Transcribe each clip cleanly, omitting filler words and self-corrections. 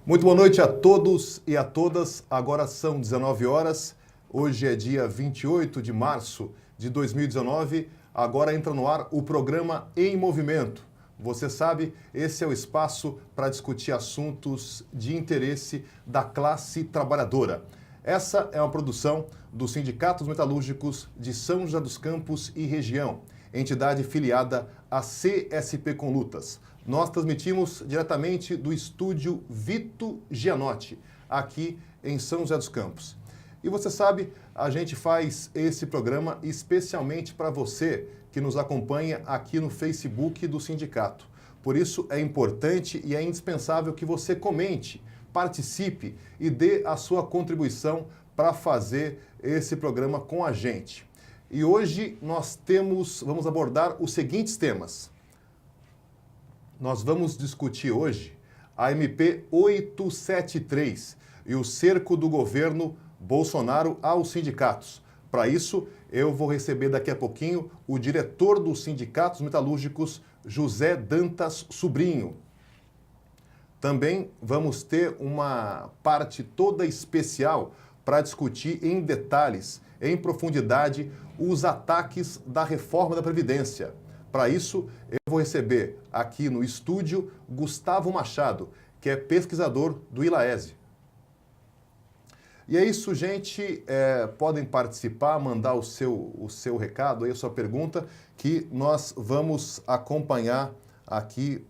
Muito boa noite a todos e a todas. Agora são 19 horas. Hoje é dia 28 de março de 2019. Agora entra no ar o programa Em Movimento. Você sabe, esse é o espaço para discutir assuntos de interesse da classe trabalhadora. Essa é uma produção dos Sindicatos Metalúrgicos de São José dos Campos e região, entidade filiada à CSP com Lutas. Nós transmitimos diretamente do estúdio Vito Gianotti, aqui em São José dos Campos. E você sabe, a gente faz esse programa especialmente para você que nos acompanha aqui no Facebook do sindicato. Por isso é importante e é indispensável que você comente, participe e dê a sua contribuição para fazer esse programa com a gente. E hoje vamos abordar os seguintes temas. Nós vamos discutir hoje a MP 873 e o cerco do governo Bolsonaro aos sindicatos. Para isso, eu vou receber daqui a pouquinho o diretor dos Sindicatos Metalúrgicos, José Dantas Sobrinho. Também vamos ter uma parte toda especial para discutir em detalhes, em profundidade, os ataques da reforma da Previdência. Para isso, eu vou receber aqui no estúdio Gustavo Machado, que é pesquisador do ILAESE. E é isso, gente. Podem participar, mandar o seu recado, aí a sua pergunta, que nós vamos acompanhar aqui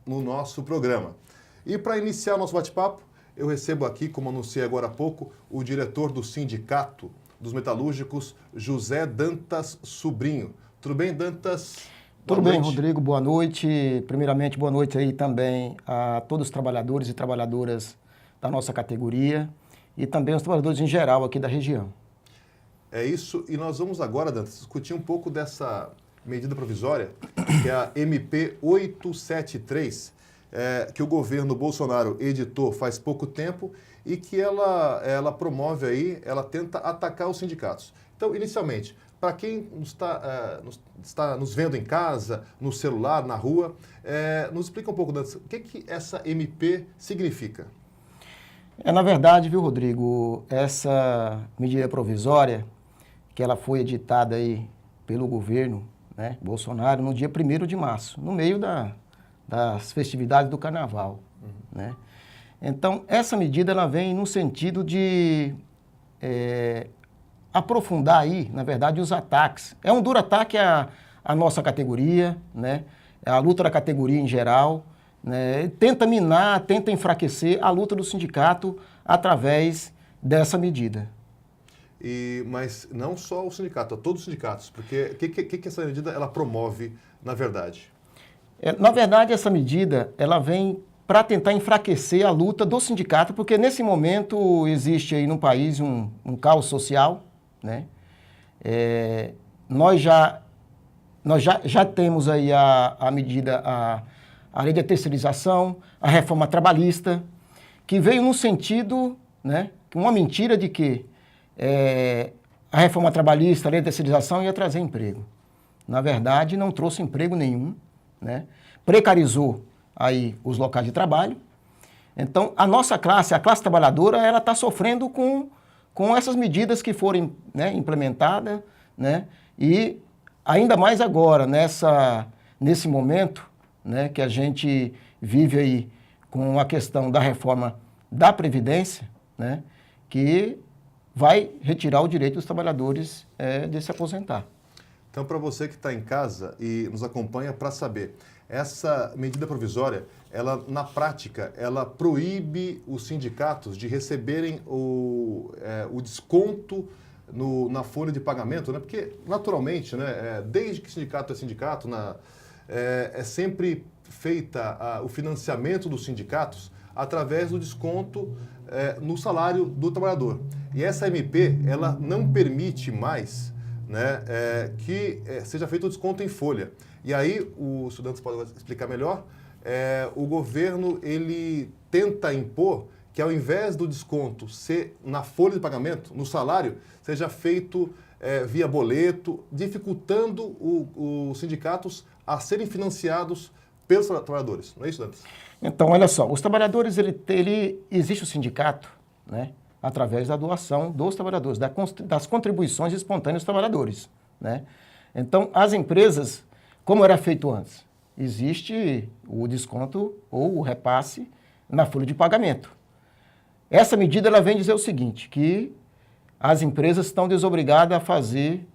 no nosso programa. E para iniciar o nosso bate-papo, eu recebo aqui, como anunciei agora há pouco, o diretor do Sindicato dos Metalúrgicos, José Dantas Sobrinho. Tudo bem, Dantas? Tudo bem, Rodrigo, boa noite. Primeiramente, boa noite aí também a todos os trabalhadores e trabalhadoras da nossa categoria e também os trabalhadores em geral aqui da região. É isso, e nós vamos agora, Dantas, discutir um pouco dessa medida provisória, que é a MP 873, que o governo Bolsonaro editou faz pouco tempo e que ela promove aí, ela tenta atacar os sindicatos. Então, inicialmente, para quem está nos vendo em casa, no celular, na rua, nos explica um pouco, Dantas, o que essa MP significa? Na verdade, viu, Rodrigo, essa medida provisória, que ela foi editada aí pelo governo, né, Bolsonaro, no dia 1º de março, no meio das festividades do Carnaval, né? Então, essa medida ela vem no sentido de aprofundar aí, na verdade, os ataques. É um duro ataque à nossa categoria, né? A luta da categoria em geral, né? Tenta minar, tenta enfraquecer a luta do sindicato através dessa medida. Mas não só o sindicato, a todos os sindicatos, porque o que essa medida ela promove, na verdade? Na verdade, essa medida ela vem para tentar enfraquecer a luta do sindicato, porque nesse momento existe aí no país um caos social, né? Nós já temos aí a medida, a lei da terceirização, a reforma trabalhista, que veio no sentido, né, uma mentira de que a reforma trabalhista, a lei da terceirização ia trazer emprego. Na verdade, não trouxe emprego nenhum, né? Precarizou aí os locais de trabalho. Então, a nossa classe, a classe trabalhadora, ela está sofrendo com essas medidas que foram, né, implementadas, né? E ainda mais agora, nesse momento, né, que a gente vive aí com a questão da reforma da Previdência, né, que vai retirar o direito dos trabalhadores de se aposentar. Então, para você que está em casa e nos acompanha para saber, essa medida provisória, ela, na prática, ela proíbe os sindicatos de receberem o desconto na folha de pagamento, né? Porque, naturalmente, né, desde que sindicato é sindicato, é sempre feita o financiamento dos sindicatos através do desconto no salário do trabalhador. E essa MP, ela não permite mais, né, que seja feito o desconto em folha. E aí, os estudantes podem explicar melhor, o governo ele tenta impor que ao invés do desconto ser na folha de pagamento, no salário, seja feito via boleto, dificultando os sindicatos a serem financiados pelos trabalhadores. Não é isso, Dantas? Então, olha só, os trabalhadores, existe o sindicato, né, através da doação dos trabalhadores, das contribuições espontâneas dos trabalhadores, né? Então, as empresas, como era feito antes, existe o desconto ou o repasse na folha de pagamento. Essa medida ela vem dizer o seguinte, que as empresas estão desobrigadas a fazer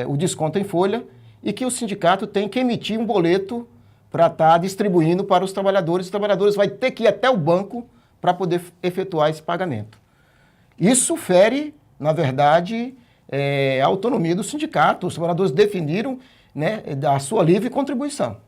o desconto em folha e que o sindicato tem que emitir um boleto para estar distribuindo para os trabalhadores. Os trabalhadores vão ter que ir até o banco para poder efetuar esse pagamento. Isso fere, na verdade, a autonomia do sindicato. Os trabalhadores definiram, né, a sua livre contribuição.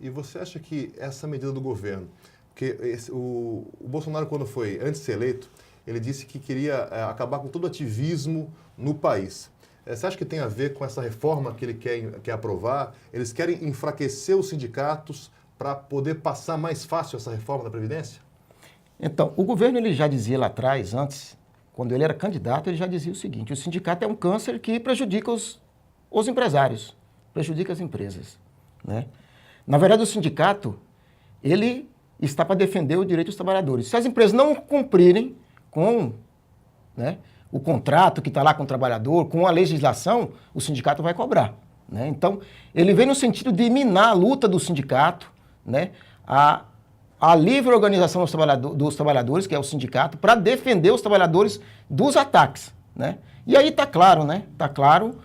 E você acha que essa medida do governo, porque o Bolsonaro, quando foi, antes de ser eleito, ele disse que queria acabar com todo o ativismo no país. Você acha que tem a ver com essa reforma que ele quer aprovar? Eles querem enfraquecer os sindicatos para poder passar mais fácil essa reforma da Previdência? Então, o governo ele já dizia lá atrás, antes, quando ele era candidato, ele já dizia o seguinte, o sindicato é um câncer que prejudica os empresários, prejudica as empresas, né? Na verdade, o sindicato, ele está para defender o direito dos trabalhadores. Se as empresas não cumprirem com, né, o contrato que está lá com o trabalhador, com a legislação, o sindicato vai cobrar, né? Então, ele vem no sentido de minar a luta do sindicato, né, a livre organização dos trabalhadores, que é o sindicato, para defender os trabalhadores dos ataques, né? E aí está claro, né? Está claro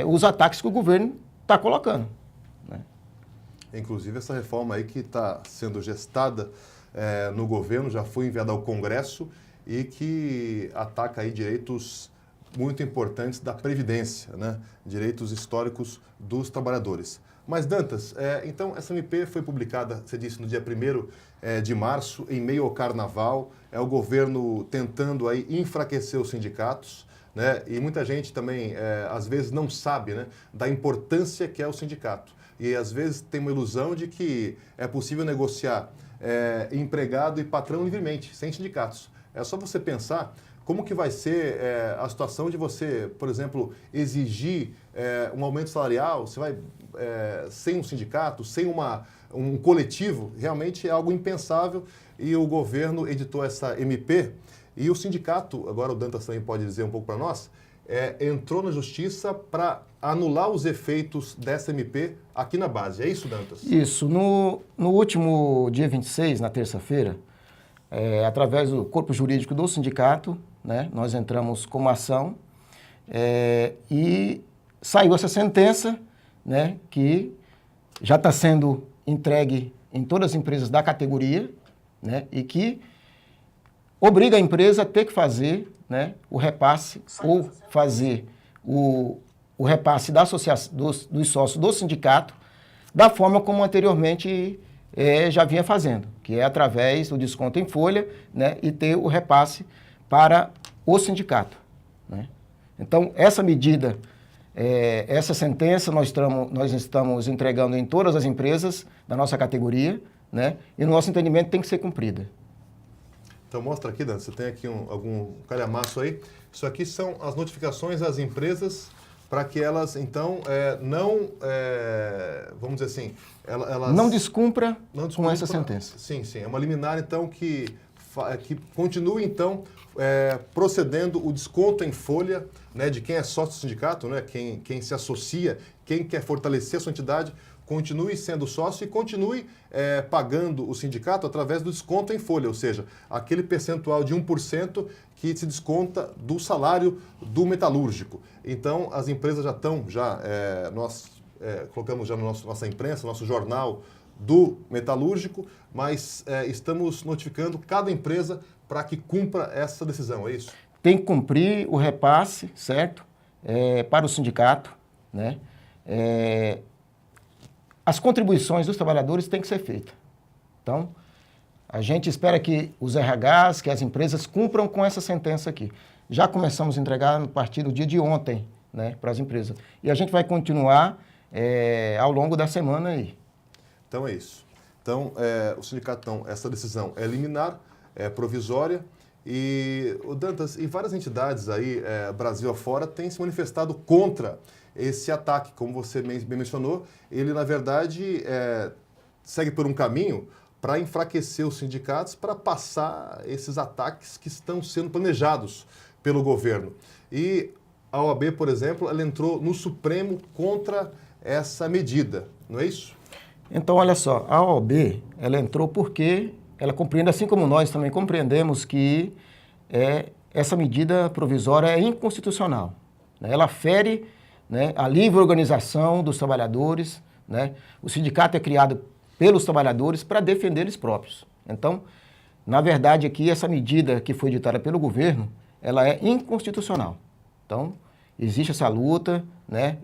os ataques que o governo está colocando, né? Inclusive, essa reforma aí que está sendo gestada no governo, já foi enviada ao Congresso e que ataca aí direitos muito importantes da Previdência, né? Direitos históricos dos trabalhadores. Mas, Dantas, então essa MP foi publicada, você disse, no dia 1º de março, em meio ao Carnaval, é o governo tentando aí enfraquecer os sindicatos, né? E muita gente também, às vezes, não sabe, né, da importância que é o sindicato. E, às vezes, tem uma ilusão de que é possível negociar empregado e patrão livremente, sem sindicatos. É só você pensar como que vai ser a situação de você, por exemplo, exigir um aumento salarial, você vai sem um sindicato, sem um coletivo, realmente é algo impensável e o governo editou essa MP e o sindicato, agora o Dantas também pode dizer um pouco para nós, entrou na justiça para anular os efeitos dessa MP aqui na base. É isso, Dantas? Isso. No último dia 26, na terça-feira, através do corpo jurídico do sindicato, né, nós entramos com uma ação e saiu essa sentença, né, que já está sendo entregue em todas as empresas da categoria, né, e que obriga a empresa a ter que fazer, né, o repasse ou fazer o repasse da associação, dos sócios do sindicato da forma como anteriormente já vinha fazendo, que é através do desconto em folha, né, e ter o repasse para o sindicato, né? Então, essa medida, essa sentença nós estamos entregando em todas as empresas da nossa categoria, né, e no nosso entendimento tem que ser cumprida. Então, mostra aqui, Dan, você tem aqui algum calhamaço aí. Isso aqui são as notificações às empresas para que elas, então, vamos dizer assim, elas... Não descumpra com essa sentença. Sim, sim. É uma liminar, então, que continue, então, procedendo o desconto em folha, né, de quem é sócio do sindicato, né, quem se associa, quem quer fortalecer a sua entidade, continue sendo sócio e continue pagando o sindicato através do desconto em folha, ou seja, aquele percentual de 1% que se desconta do salário do metalúrgico. Então, as empresas já estão, nós colocamos já na nossa imprensa, nosso jornal do metalúrgico, mas estamos notificando cada empresa para que cumpra essa decisão, é isso? Tem que cumprir o repasse, certo? Para o sindicato, né? As contribuições dos trabalhadores têm que ser feitas. Então, a gente espera que os RHs, que as empresas cumpram com essa sentença aqui. Já começamos a entregar a partir do dia de ontem, né, para as empresas. E a gente vai continuar ao longo da semana aí. Então é isso. Então, o sindicato, essa decisão é liminar, é provisória E, o Dantas, e várias entidades aí, Brasil afora, têm se manifestado contra esse ataque. Como você bem mencionou, ele, na verdade, segue por um caminho para enfraquecer os sindicatos, para passar esses ataques que estão sendo planejados pelo governo. E a OAB, por exemplo, ela entrou no Supremo contra essa medida, não é isso? Então, olha só, a OAB, ela entrou porque ela compreende, assim como nós também compreendemos, que essa medida provisória é inconstitucional, né? Ela fere, né, a livre organização dos trabalhadores, né? O sindicato é criado pelos trabalhadores para defender eles próprios. Então, na verdade, aqui, essa medida que foi ditada pelo governo, ela é inconstitucional. Então, existe essa luta, né?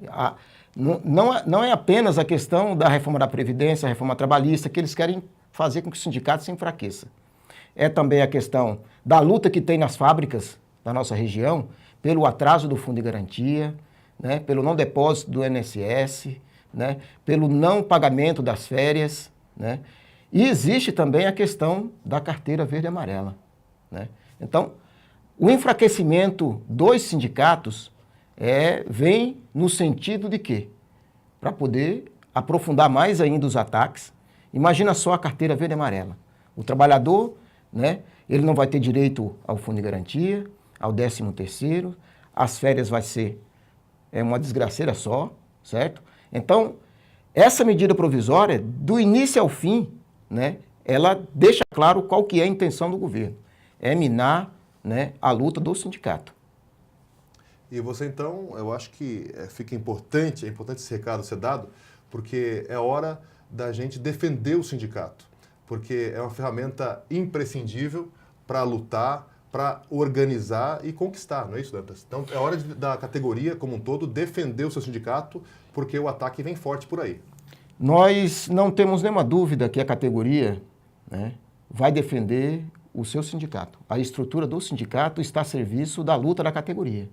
Não é apenas a questão da reforma da Previdência, a reforma trabalhista, que eles querem fazer com que o sindicato se enfraqueça. É também a questão da luta que tem nas fábricas da nossa região, pelo atraso do Fundo de Garantia, né? Pelo não depósito do INSS, né? Pelo não pagamento das férias, né? E existe também a questão da carteira verde e amarela, né? Então, o enfraquecimento dos sindicatos vem no sentido de quê? Para poder aprofundar mais ainda os ataques. Imagina só a carteira verde e amarela. O trabalhador, né, ele não vai ter direito ao Fundo de Garantia, ao 13º, as férias vai ser uma desgraceira só, certo? Então, essa medida provisória, do início ao fim, né, ela deixa claro qual que é a intenção do governo. É minar, né, a luta do sindicato. E você, então, eu acho que fica importante, é importante esse recado ser dado, porque é hora da gente defender o sindicato, porque é uma ferramenta imprescindível para lutar, para organizar e conquistar, não é isso, Dantas? Então, é hora da categoria como um todo defender o seu sindicato, porque o ataque vem forte por aí. Nós não temos nenhuma dúvida que a categoria, né, vai defender o seu sindicato. A estrutura do sindicato está a serviço da luta da categoria,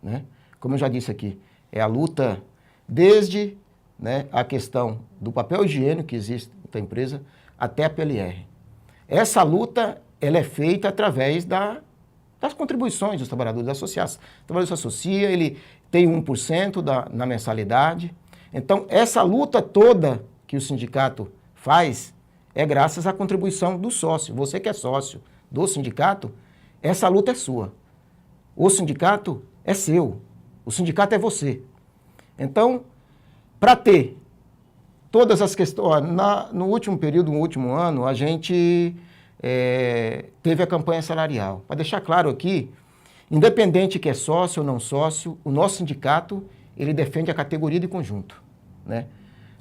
né? Como eu já disse aqui, é a luta desde, né, a questão do papel higiênico que existe na empresa até a PLR. Essa luta ela é feita através das contribuições dos trabalhadores associados. O trabalhador se associa, ele tem 1% na mensalidade. Então, essa luta toda que o sindicato faz é graças à contribuição do sócio. Você que é sócio do sindicato, essa luta é sua. O sindicato é seu. O sindicato é você. Então, para ter todas as questões... No último período, no último ano, a gente teve a campanha salarial. Para deixar claro aqui, independente que é sócio ou não sócio, o nosso sindicato, ele defende a categoria de conjunto, né?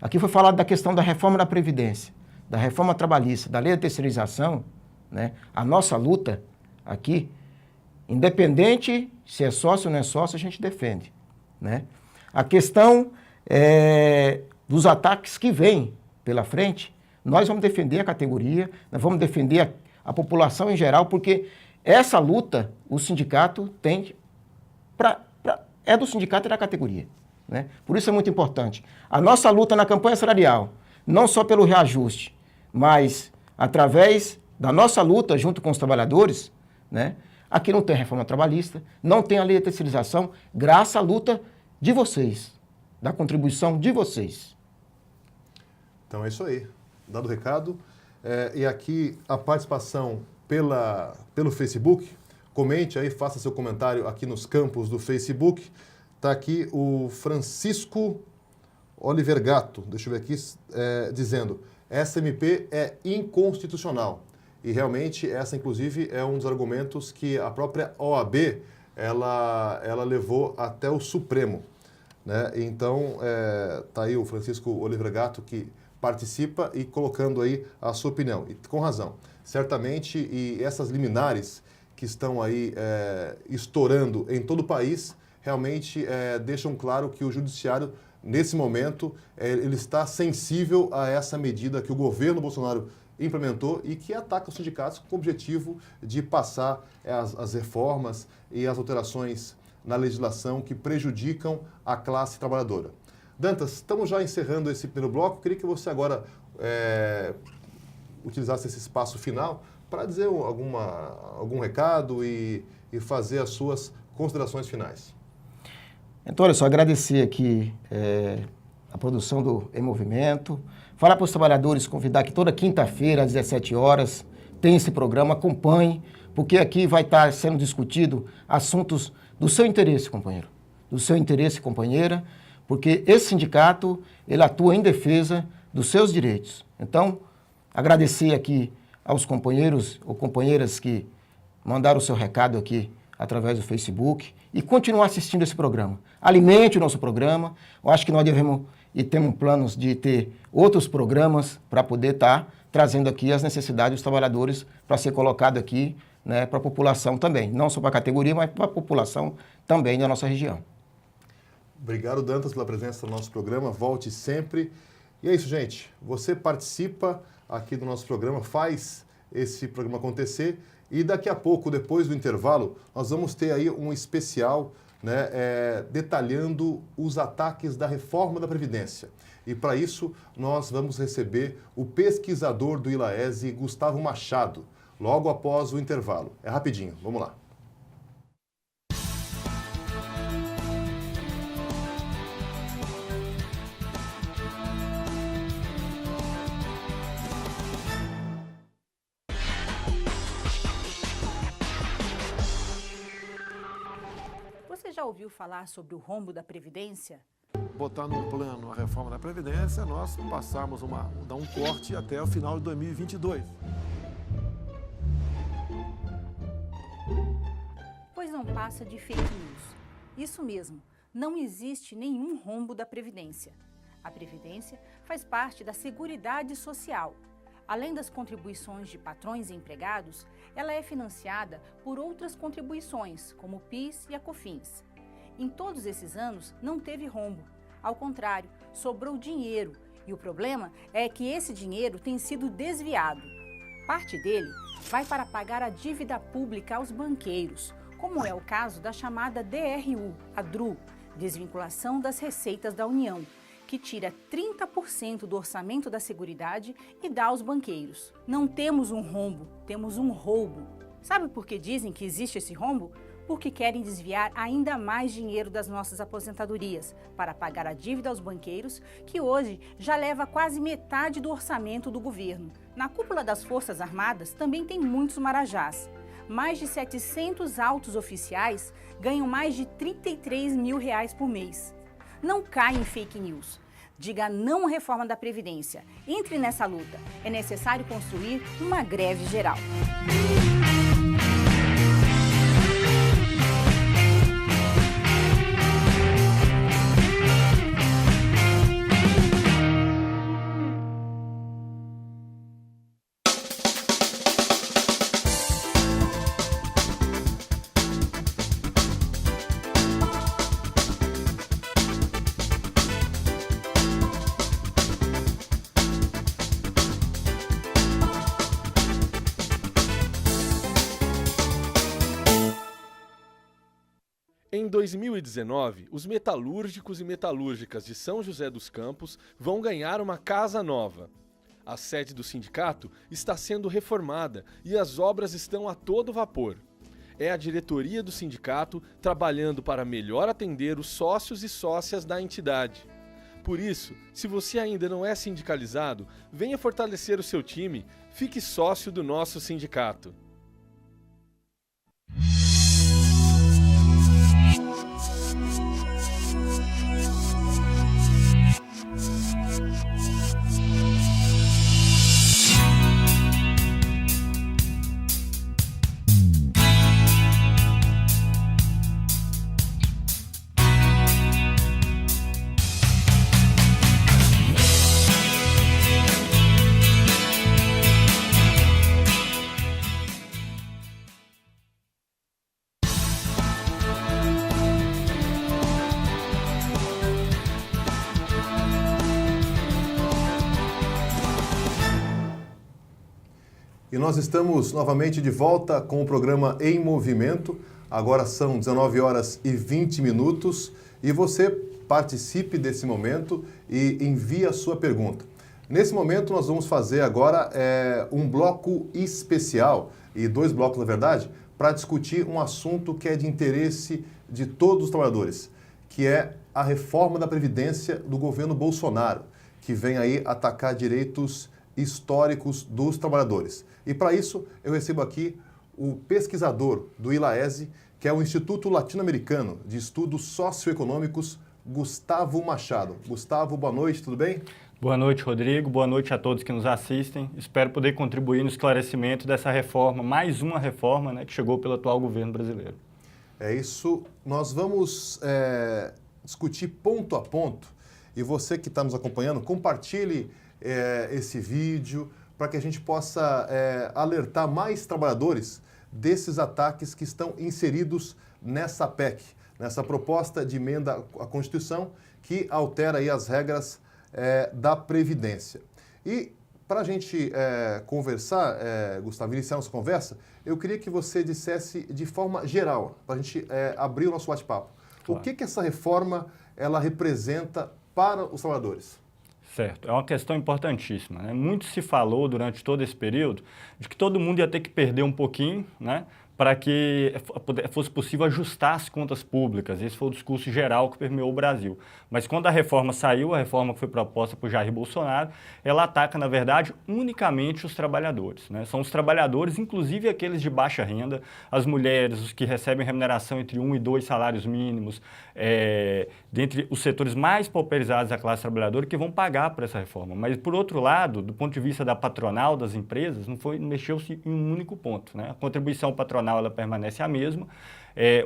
Aqui foi falado da questão da reforma da Previdência, da reforma trabalhista, da lei da terceirização, né? A nossa luta aqui, independente se é sócio ou não é sócio, a gente defende, né? A questão dos ataques que vêm pela frente, nós vamos defender a categoria, nós vamos defender a população em geral, porque essa luta o sindicato tem é do sindicato e da categoria, né? Por isso é muito importante. A nossa luta na campanha salarial, não só pelo reajuste, mas através da nossa luta junto com os trabalhadores, né? Aqui não tem reforma trabalhista, não tem a lei de terceirização, graças à luta de vocês, da contribuição de vocês. Então é isso aí. Dado o recado. E aqui a participação pelo Facebook. Comente aí, faça seu comentário aqui nos campos do Facebook. Está aqui o Francisco Oliver Gato, deixa eu ver aqui, dizendo: essa MP é inconstitucional. E realmente essa, inclusive, é um dos argumentos que a própria OAB ela levou até o Supremo, né? Então, tá aí o Francisco Oliver Gato que participa e colocando aí a sua opinião. E com razão. Certamente, e essas liminares que estão aí estourando em todo o país, realmente deixam claro que o Judiciário, nesse momento, ele está sensível a essa medida que o governo Bolsonaro implementou e que ataca os sindicatos com o objetivo de passar as reformas e as alterações na legislação que prejudicam a classe trabalhadora. Dantas, estamos já encerrando esse primeiro bloco. Queria que você agora utilizasse esse espaço final para dizer algum recado e fazer as suas considerações finais. Então, olha só, agradecer aqui a produção do Em Movimento, falar para os trabalhadores, convidar que toda quinta-feira, às 17 horas, tem esse programa, acompanhe, porque aqui vai estar sendo discutido assuntos do seu interesse, companheiro, do seu interesse, companheira, porque esse sindicato, ele atua em defesa dos seus direitos. Então, agradecer aqui aos companheiros ou companheiras que mandaram o seu recado aqui através do Facebook e continuar assistindo esse programa. Alimente o nosso programa. Eu acho que nós devemos e temos planos de ter outros programas para poder estar trazendo aqui as necessidades dos trabalhadores para ser colocado aqui, né, para a população também. Não só para a categoria, mas para a população também da nossa região. Obrigado, Dantas, pela presença no nosso programa. Volte sempre. E é isso, gente. Você participa aqui do nosso programa, faz esse programa acontecer e daqui a pouco, depois do intervalo, nós vamos ter aí um especial, né, detalhando os ataques da reforma da Previdência. E para isso, nós vamos receber o pesquisador do ILAESE, Gustavo Machado, logo após o intervalo. É rapidinho, vamos lá. Você já ouviu falar sobre o rombo da Previdência? Botar num plano a reforma da Previdência, nós passarmos dar um corte até o final de 2022. Pois não passa de fake news. Isso mesmo, não existe nenhum rombo da Previdência. A Previdência faz parte da Seguridade Social. Além das contribuições de patrões e empregados, ela é financiada por outras contribuições, como o PIS e a COFINS. Em todos esses anos, não teve rombo. Ao contrário, sobrou dinheiro. E o problema é que esse dinheiro tem sido desviado. Parte dele vai para pagar a dívida pública aos banqueiros, como é o caso da chamada DRU, a DRU, Desvinculação das Receitas da União, que tira 30% do orçamento da Seguridade e dá aos banqueiros. Não temos um rombo, temos um roubo. Sabe por que dizem que existe esse rombo? Porque querem desviar ainda mais dinheiro das nossas aposentadorias para pagar a dívida aos banqueiros, que hoje já leva quase metade do orçamento do governo. Na cúpula das Forças Armadas também tem muitos marajás. Mais de 700 altos oficiais ganham mais de R$33 mil por mês. Não caia em fake news. Diga não à reforma da Previdência. Entre nessa luta. É necessário construir uma greve geral. Em 2019, os metalúrgicos e metalúrgicas de São José dos Campos vão ganhar uma casa nova. A sede do sindicato está sendo reformada e as obras estão a todo vapor. É a diretoria do sindicato trabalhando para melhor atender os sócios e sócias da entidade. Por isso, se você ainda não é sindicalizado, venha fortalecer o seu time, fique sócio do nosso sindicato. E nós estamos novamente de volta com o programa Em Movimento. Agora são 19 horas e 20 minutos e você participe desse momento e envie a sua pergunta. Nesse momento, nós vamos fazer agora um bloco especial, e 2 blocos, na verdade, para discutir um assunto que é de interesse de todos os trabalhadores, que é a reforma da Previdência do governo Bolsonaro, que vem aí atacar direitos históricos dos trabalhadores. E para isso, eu recebo aqui o pesquisador do ILAESE, que é o Instituto Latino-Americano de Estudos Socioeconômicos, Gustavo Machado. Gustavo, boa noite, tudo bem? Boa noite, Rodrigo. Boa noite a todos que nos assistem. Espero poder contribuir no esclarecimento dessa reforma, mais uma reforma, né, que chegou pelo atual governo brasileiro. É isso. Nós vamos discutir ponto a ponto. E você que está nos acompanhando, compartilhe esse vídeo para que a gente possa alertar mais trabalhadores desses ataques que estão inseridos nessa PEC, nessa proposta de emenda à Constituição que altera aí as regras da Previdência. E para a gente conversar, Gustavo, iniciar nossa conversa, eu queria que você dissesse de forma geral, para a gente abrir o nosso bate-papo, claro. O que essa reforma ela representa para os trabalhadores? Certo, é uma questão importantíssima, né? Muito se falou durante todo esse período de que todo mundo ia ter que perder um pouquinho, né, para que fosse possível ajustar as contas públicas. Esse foi o discurso geral que permeou o Brasil. Mas quando a reforma saiu, a reforma que foi proposta por Jair Bolsonaro, ela ataca, na verdade, unicamente os trabalhadores, né? São os trabalhadores, inclusive aqueles de baixa renda, as mulheres, os que recebem remuneração entre 1 e 2 salários mínimos, dentre os setores mais pauperizados da classe trabalhadora, que vão pagar por essa reforma. Mas, por outro lado, do ponto de vista da patronal, das empresas, não mexeu-se em um único ponto, né? A contribuição patronal ela permanece a mesma.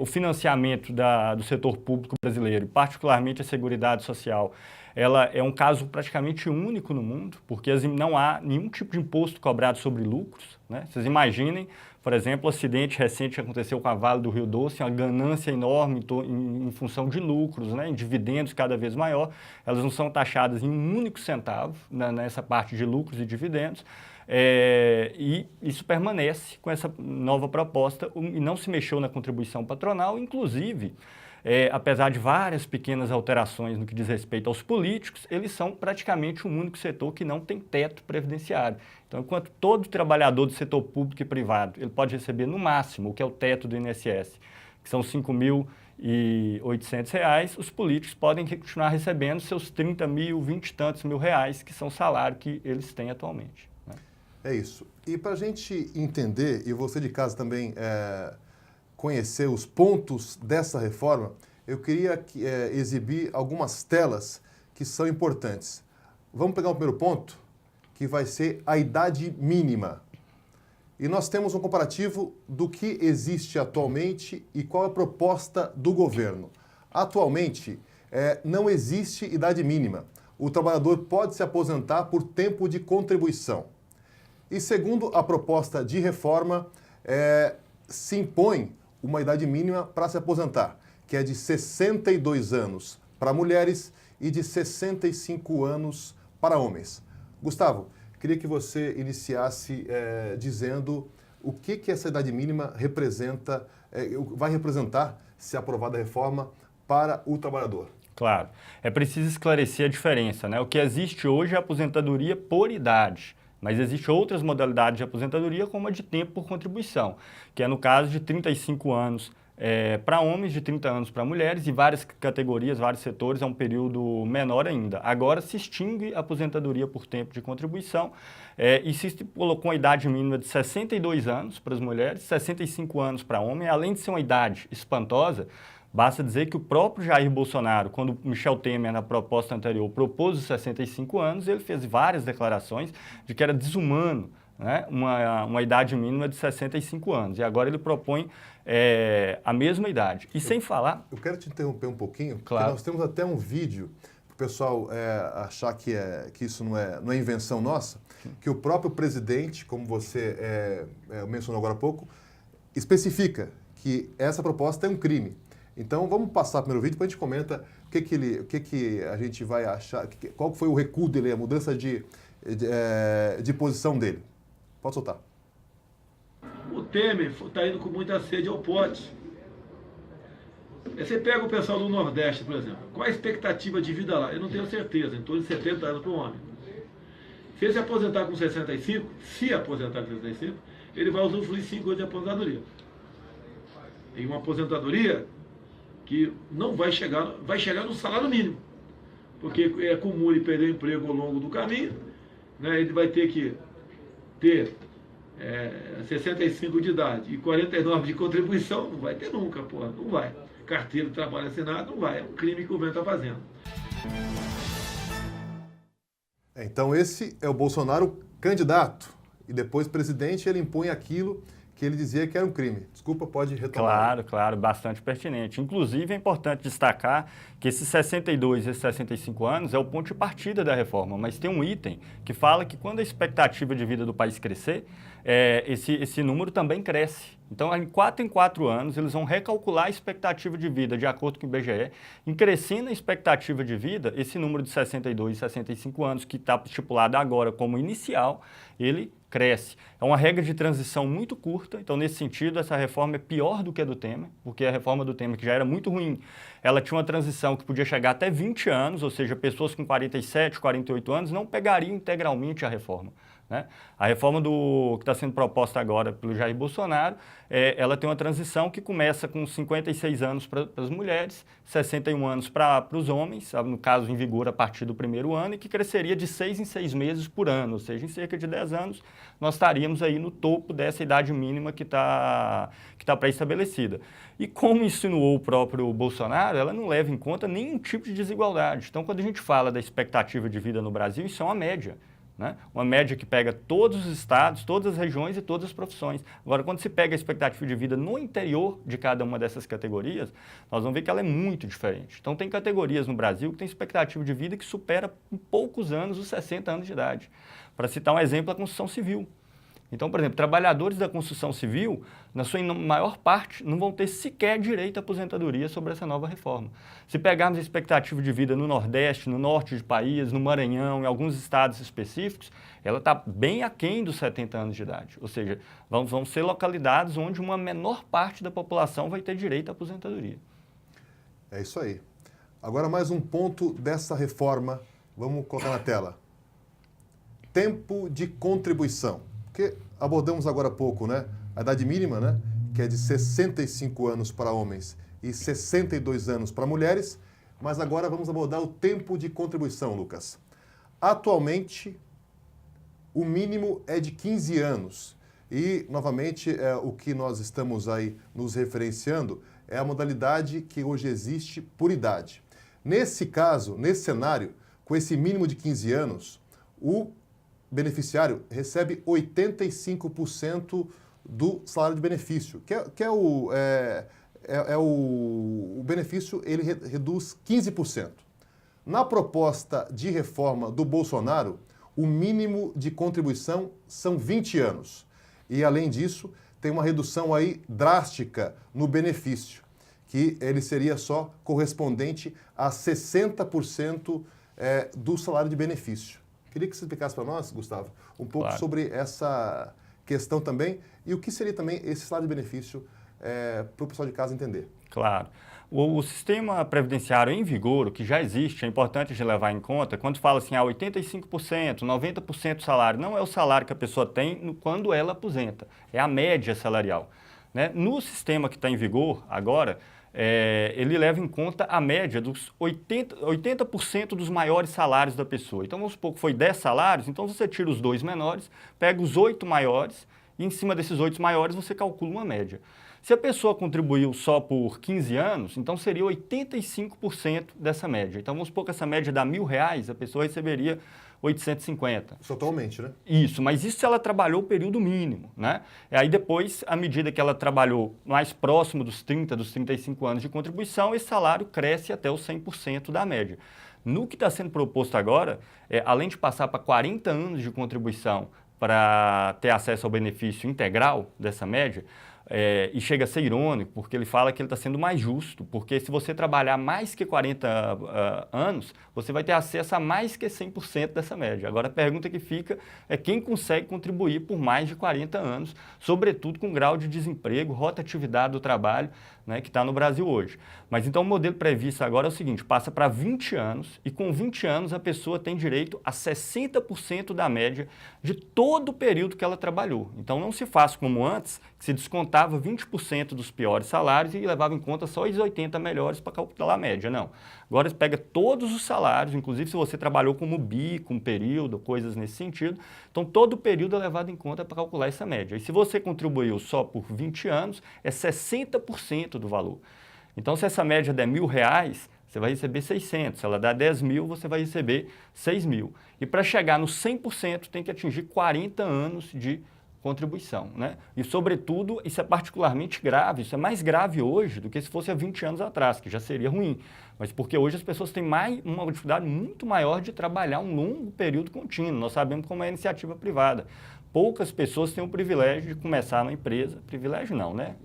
O financiamento do setor público brasileiro, particularmente a Seguridade Social, ela é um caso praticamente único no mundo, porque não há nenhum tipo de imposto cobrado sobre lucros, né? Vocês imaginem, por exemplo, o acidente recente que aconteceu com a Vale do Rio Doce, uma ganância enorme em função de lucros, né, em dividendos cada vez maior. Elas não são taxadas em um único centavo nessa parte de lucros e dividendos. E isso permanece com essa nova proposta e não se mexeu na contribuição patronal, inclusive, apesar de várias pequenas alterações no que diz respeito aos políticos, eles são praticamente o único setor que não tem teto previdenciário. Então, enquanto todo trabalhador do setor público e privado, ele pode receber no máximo o que é o teto do INSS, que são R$ 5.800, os políticos podem continuar recebendo seus 30 mil, 20 e tantos mil reais, que são o salário que eles têm atualmente. É isso. E para a gente entender, e você de casa também conhecer os pontos dessa reforma, eu queria exibir algumas telas que são importantes. Vamos pegar o primeiro ponto, que vai ser a idade mínima. E nós temos um comparativo do que existe atualmente e qual é a proposta do governo. Atualmente, não existe idade mínima. O trabalhador pode se aposentar por tempo de contribuição. E segundo a proposta de reforma, se impõe uma idade mínima para se aposentar, que é de 62 anos para mulheres e de 65 anos para homens. Gustavo, queria que você iniciasse dizendo o que essa idade mínima representa, vai representar, se aprovada a reforma, para o trabalhador. Claro, é preciso esclarecer a diferença, né? O que existe hoje é a aposentadoria por idade. Mas existem outras modalidades de aposentadoria, como a de tempo por contribuição, que é no caso de 35 anos para homens, de 30 anos para mulheres, e várias categorias, vários setores, é um período menor ainda. Agora se extingue a aposentadoria por tempo de contribuição e se colocou uma idade mínima de 62 anos para as mulheres, 65 anos para homens, além de ser uma idade espantosa. Basta dizer que o próprio Jair Bolsonaro, quando Michel Temer, na proposta anterior, propôs os 65 anos, ele fez várias declarações de que era desumano, né, uma idade mínima de 65 anos. E agora ele propõe a mesma idade. E sem falar... Eu quero te interromper um pouquinho, claro. Porque nós temos até um vídeo, para o pessoal achar que isso não é invenção nossa, que o próprio presidente, como você mencionou agora há pouco, especifica que essa proposta é um crime. Então, vamos passar o primeiro vídeo, depois a gente comenta o que a gente vai achar, qual foi o recuo dele, a mudança de posição dele. Pode soltar. O Temer está indo com muita sede ao pote. Você pega o pessoal do Nordeste, por exemplo. Qual a expectativa de vida lá? Eu não tenho certeza, em torno de 70 anos para o homem. Se ele se aposentar com 65, se aposentar com 65, ele vai usufruir 5 anos de aposentadoria. Tem uma aposentadoria que não vai chegar no salário mínimo, porque é comum ele perder o emprego ao longo do caminho, né? Ele vai ter que ter 65 de idade e 49 de contribuição, não vai ter nunca, porra, não vai. Carteira de trabalho assinado, não vai, é um crime que o governo está fazendo. Então esse é o Bolsonaro candidato e depois presidente, ele impõe aquilo que ele dizia que era um crime. Desculpa, pode retomar. Claro, bastante pertinente. Inclusive, é importante destacar que esses 62 e esses 65 anos é o ponto de partida da reforma, mas tem um item que fala que quando a expectativa de vida do país crescer, esse número também cresce. Então, em 4 anos, eles vão recalcular a expectativa de vida de acordo com o IBGE. Em crescendo a expectativa de vida, esse número de 62 e 65 anos, que está estipulado agora como inicial, ele cresce. É uma regra de transição muito curta, então nesse sentido essa reforma é pior do que a do Temer, porque a reforma do Temer, que já era muito ruim, ela tinha uma transição que podia chegar até 20 anos, ou seja, pessoas com 47, 48 anos não pegariam integralmente a reforma, né? A reforma que está sendo proposta agora pelo Jair Bolsonaro, ela tem uma transição que começa com 56 anos para as mulheres, 61 anos para os homens, no caso em vigor a partir do primeiro ano, e que cresceria de 6 em 6 meses por ano, ou seja, em cerca de 10 anos nós estaríamos aí no topo dessa idade mínima que está pré-estabelecida. E como insinuou o próprio Bolsonaro, ela não leva em conta nenhum tipo de desigualdade. Então, quando a gente fala da expectativa de vida no Brasil, isso é uma média, né? Uma média que pega todos os estados, todas as regiões e todas as profissões. Agora, quando se pega a expectativa de vida no interior de cada uma dessas categorias, nós vamos ver que ela é muito diferente. Então, tem categorias no Brasil que têm expectativa de vida que supera em poucos anos os 60 anos de idade. Para citar um exemplo, a construção civil. Então, por exemplo, trabalhadores da construção civil, na sua maior parte, não vão ter sequer direito à aposentadoria sobre essa nova reforma. Se pegarmos a expectativa de vida no Nordeste, no Norte do país, no Maranhão, em alguns estados específicos, ela está bem aquém dos 70 anos de idade. Ou seja, vão ser localidades onde uma menor parte da população vai ter direito à aposentadoria. É isso aí. Agora mais um ponto dessa reforma, vamos colocar na tela. Tempo de contribuição. Porque abordamos agora há pouco, né? A idade mínima, né? Que é de 65 anos para homens e 62 anos para mulheres. Mas agora vamos abordar o tempo de contribuição, Lucas. Atualmente, o mínimo é de 15 anos. E, novamente, o que nós estamos aí nos referenciando é a modalidade que hoje existe por idade. Nesse caso, nesse cenário, com esse mínimo de 15 anos, o beneficiário recebe 85% do salário de benefício, que é o benefício, ele reduz 15%. Na proposta de reforma do Bolsonaro, o mínimo de contribuição são 20 anos. E, além disso, tem uma redução aí drástica no benefício, que ele seria só correspondente a 60% do salário de benefício. Queria que você explicasse para nós, Gustavo, um pouco sobre essa questão também e o que seria também esse salário de benefício para o pessoal de casa entender. Claro. O sistema previdenciário em vigor, o que já existe, é importante de levar em conta, quando fala assim, 85%, 90% do salário, não é o salário que a pessoa tem quando ela aposenta, é a média salarial, né? No sistema que está em vigor agora, ele leva em conta a média dos 80% dos maiores salários da pessoa. Então, vamos supor que foi 10 salários, então você tira os 2 menores, pega os 8 maiores e em cima desses 8 maiores você calcula uma média. Se a pessoa contribuiu só por 15 anos, então seria 85% dessa média. Então, vamos supor que essa média dá R$1.000, a pessoa receberia 850. Isso atualmente, né? Isso, mas isso se ela trabalhou o período mínimo, né? E aí depois, à medida que ela trabalhou mais próximo dos 30, dos 35 anos de contribuição, esse salário cresce até os 100% da média. No que está sendo proposto agora, além de passar para 40 anos de contribuição para ter acesso ao benefício integral dessa média, E chega a ser irônico, porque ele fala que ele está sendo mais justo, porque se você trabalhar mais que 40 anos, você vai ter acesso a mais que 100% dessa média. Agora, a pergunta que fica é quem consegue contribuir por mais de 40 anos, sobretudo com grau de desemprego, rotatividade do trabalho, né, que está no Brasil hoje. Mas então o modelo previsto agora é o seguinte, passa para 20 anos e com 20 anos a pessoa tem direito a 60% da média de todo o período que ela trabalhou. Então não se faz como antes, que se descontava 20% dos piores salários e levava em conta só os 80 melhores para calcular a média, não. Agora você pega todos os salários, inclusive se você trabalhou como bico, um período, coisas nesse sentido, então todo o período é levado em conta para calcular essa média. E se você contribuiu só por 20 anos, é 60% do valor. Então se essa média der R$1.000, você vai receber 600. Se ela dá 10 mil, você vai receber 6 mil. E para chegar no 100%, tem que atingir 40 anos de contribuição, né? E, sobretudo, isso é particularmente grave, isso é mais grave hoje do que se fosse há 20 anos atrás, que já seria ruim. Mas porque hoje as pessoas têm uma dificuldade muito maior de trabalhar um longo período contínuo. Nós sabemos como é a iniciativa privada. Poucas pessoas têm o privilégio de começar na empresa, privilégio não, né?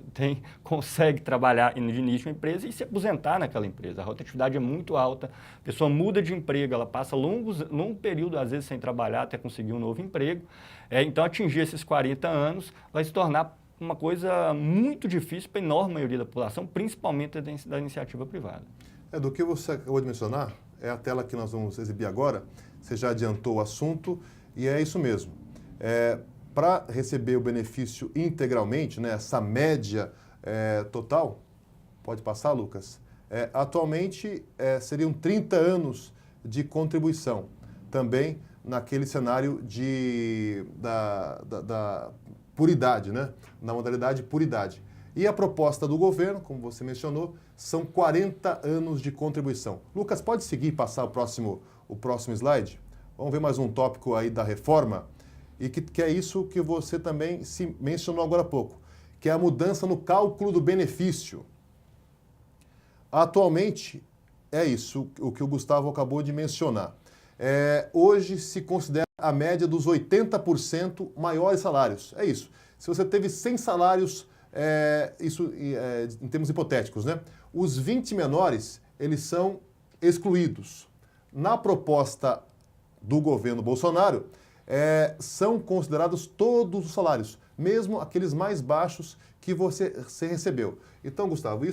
Consegue trabalhar de início uma empresa e se aposentar naquela empresa. A rotatividade é muito alta, a pessoa muda de emprego, ela passa longo período, às vezes, sem trabalhar até conseguir um novo emprego. Então, atingir esses 40 anos vai se tornar uma coisa muito difícil para a enorme maioria da população, principalmente da iniciativa privada. Do que você acabou de mencionar, é a tela que nós vamos exibir agora, você já adiantou o assunto e é isso mesmo. Para receber o benefício integralmente, né, essa média total, pode passar, Lucas? Atualmente seriam 30 anos de contribuição, também naquele cenário da puridade, né, na modalidade puridade. E a proposta do governo, como você mencionou, são 40 anos de contribuição. Lucas, pode seguir e passar o próximo slide? Vamos ver mais um tópico aí da reforma. E que é isso que você também se mencionou agora há pouco, que é a mudança no cálculo do benefício. Atualmente, é isso o que o Gustavo acabou de mencionar. Hoje se considera a média dos 80% maiores salários. É isso. Se você teve 100 salários, isso em termos hipotéticos, né? Os 20 menores, eles são excluídos. Na proposta do governo Bolsonaro, são considerados todos os salários, mesmo aqueles mais baixos que você recebeu. Então, Gustavo,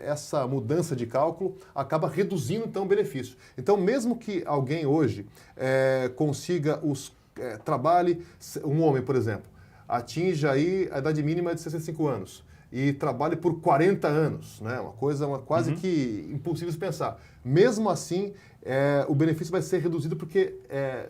essa mudança de cálculo acaba reduzindo, então, o benefício. Então, mesmo que alguém hoje consiga, trabalhe, um homem, por exemplo, atinja aí a idade mínima de 65 anos e trabalhe por 40 anos, né? Uma coisa quase que impossível de pensar. Mesmo assim, o benefício vai ser reduzido porque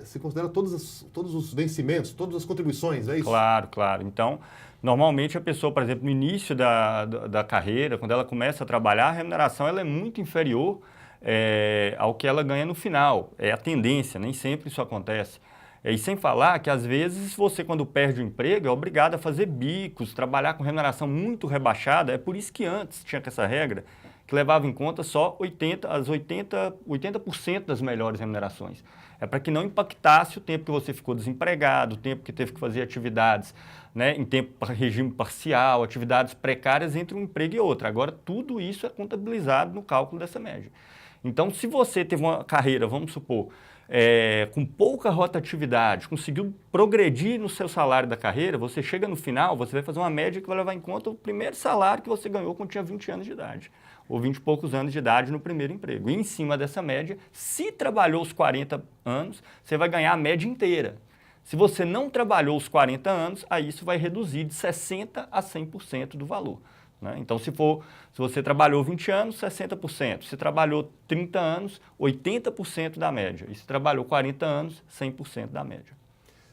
se considera todos os vencimentos, todas as contribuições, é isso? Claro, claro. Então, normalmente a pessoa, por exemplo, no início da carreira, quando ela começa a trabalhar, a remuneração ela é muito inferior ao que ela ganha no final. É a tendência, nem sempre isso acontece. E sem falar que, às vezes, você, quando perde o emprego, é obrigado a fazer bicos, trabalhar com remuneração muito rebaixada. É por isso que antes tinha essa regra que levava em conta só 80% das melhores remunerações. É para que não impactasse o tempo que você ficou desempregado, o tempo que teve que fazer atividades, né, em regime parcial, atividades precárias entre um emprego e outro. Agora, tudo isso é contabilizado no cálculo dessa média. Então, se você teve uma carreira, vamos supor, com pouca rotatividade, conseguiu progredir no seu salário da carreira, você chega no final, você vai fazer uma média que vai levar em conta o primeiro salário que você ganhou quando tinha 20 anos de idade, ou 20 e poucos anos de idade no primeiro emprego. E em cima dessa média, se trabalhou os 40 anos, você vai ganhar a média inteira. Se você não trabalhou os 40 anos, aí isso vai reduzir de 60% a 100% do valor. Né? Então, se você trabalhou 20 anos, 60%. Se trabalhou 30 anos, 80% da média. E se trabalhou 40 anos, 100% da média.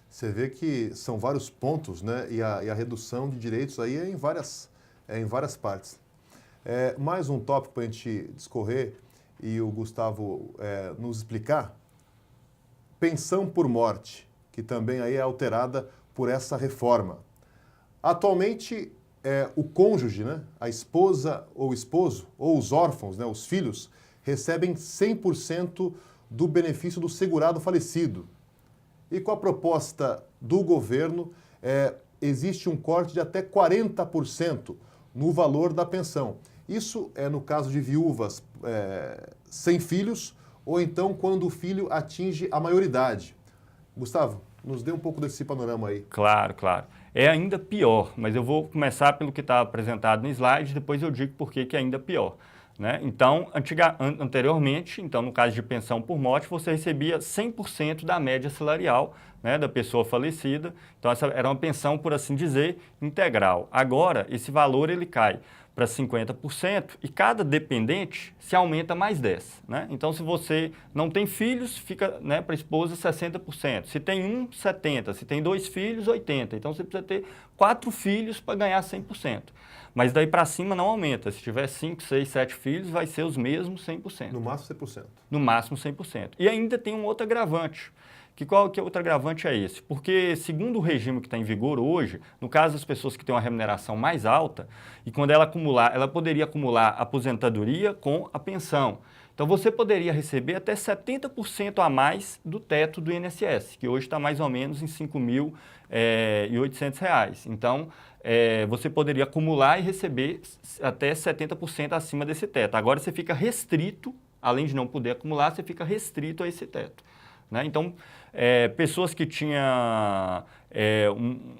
Você vê que são vários pontos, né? E a redução de direitos aí é em várias partes. Mais um tópico para a gente discorrer e o Gustavo nos explicar. Pensão por morte, que também aí é alterada por essa reforma. Atualmente, o cônjuge, né, a esposa ou esposo, ou os órfãos, né, os filhos, recebem 100% do benefício do segurado falecido. E com a proposta do governo, existe um corte de até 40% no valor da pensão. Isso é no caso de viúvas sem filhos ou então quando o filho atinge a maioridade. Gustavo, nos dê um pouco desse panorama aí. Claro, claro. É ainda pior, mas eu vou começar pelo que está apresentado no slide, depois eu digo por que é ainda pior. Né? Então, anteriormente, então, no caso de pensão por morte, você recebia 100% da média salarial, né, da pessoa falecida. Então, essa era uma pensão, por assim dizer, integral. Agora, esse valor ele cai para 50% e cada dependente se aumenta mais 10%. Né? Então, se você não tem filhos, fica, né, para a esposa 60%. Se tem um, 70%. Se tem 2 filhos, 80%. Então, você precisa ter 4 filhos para ganhar 100%. Mas daí para cima não aumenta. Se tiver 5, 6, 7 filhos, vai ser os mesmos 100%. No máximo 100%. No máximo 100%. E ainda tem um outro agravante. Qual que é o outro agravante é esse? Porque, segundo o regime que está em vigor hoje, no caso das pessoas que têm uma remuneração mais alta, e quando ela acumular, ela poderia acumular a aposentadoria com a pensão. Então, você poderia receber até 70% a mais do teto do INSS, que hoje está mais ou menos em R$ 5.800. Então, você poderia acumular e receber até 70% acima desse teto. Agora, você fica restrito, além de não poder acumular, você fica restrito a esse teto. Né? Então, pessoas que tinham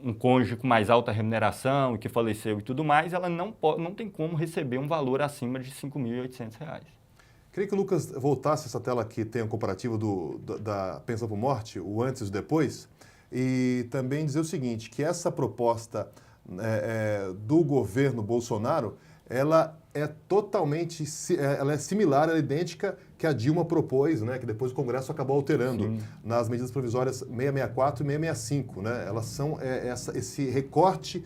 um cônjuge com mais alta remuneração e que faleceu e tudo mais, ela não tem como receber um valor acima de R$ 5.800. Queria que o Lucas voltasse essa tela que tem o comparativo da pensão por morte, o antes e o depois, e também dizer o seguinte, que essa proposta do governo Bolsonaro, ela é totalmente, ela é similar, ela é idêntica que a Dilma propôs, né, que depois o Congresso acabou alterando. Sim. Nas medidas provisórias 664 e 665. Né, elas são esse recorte,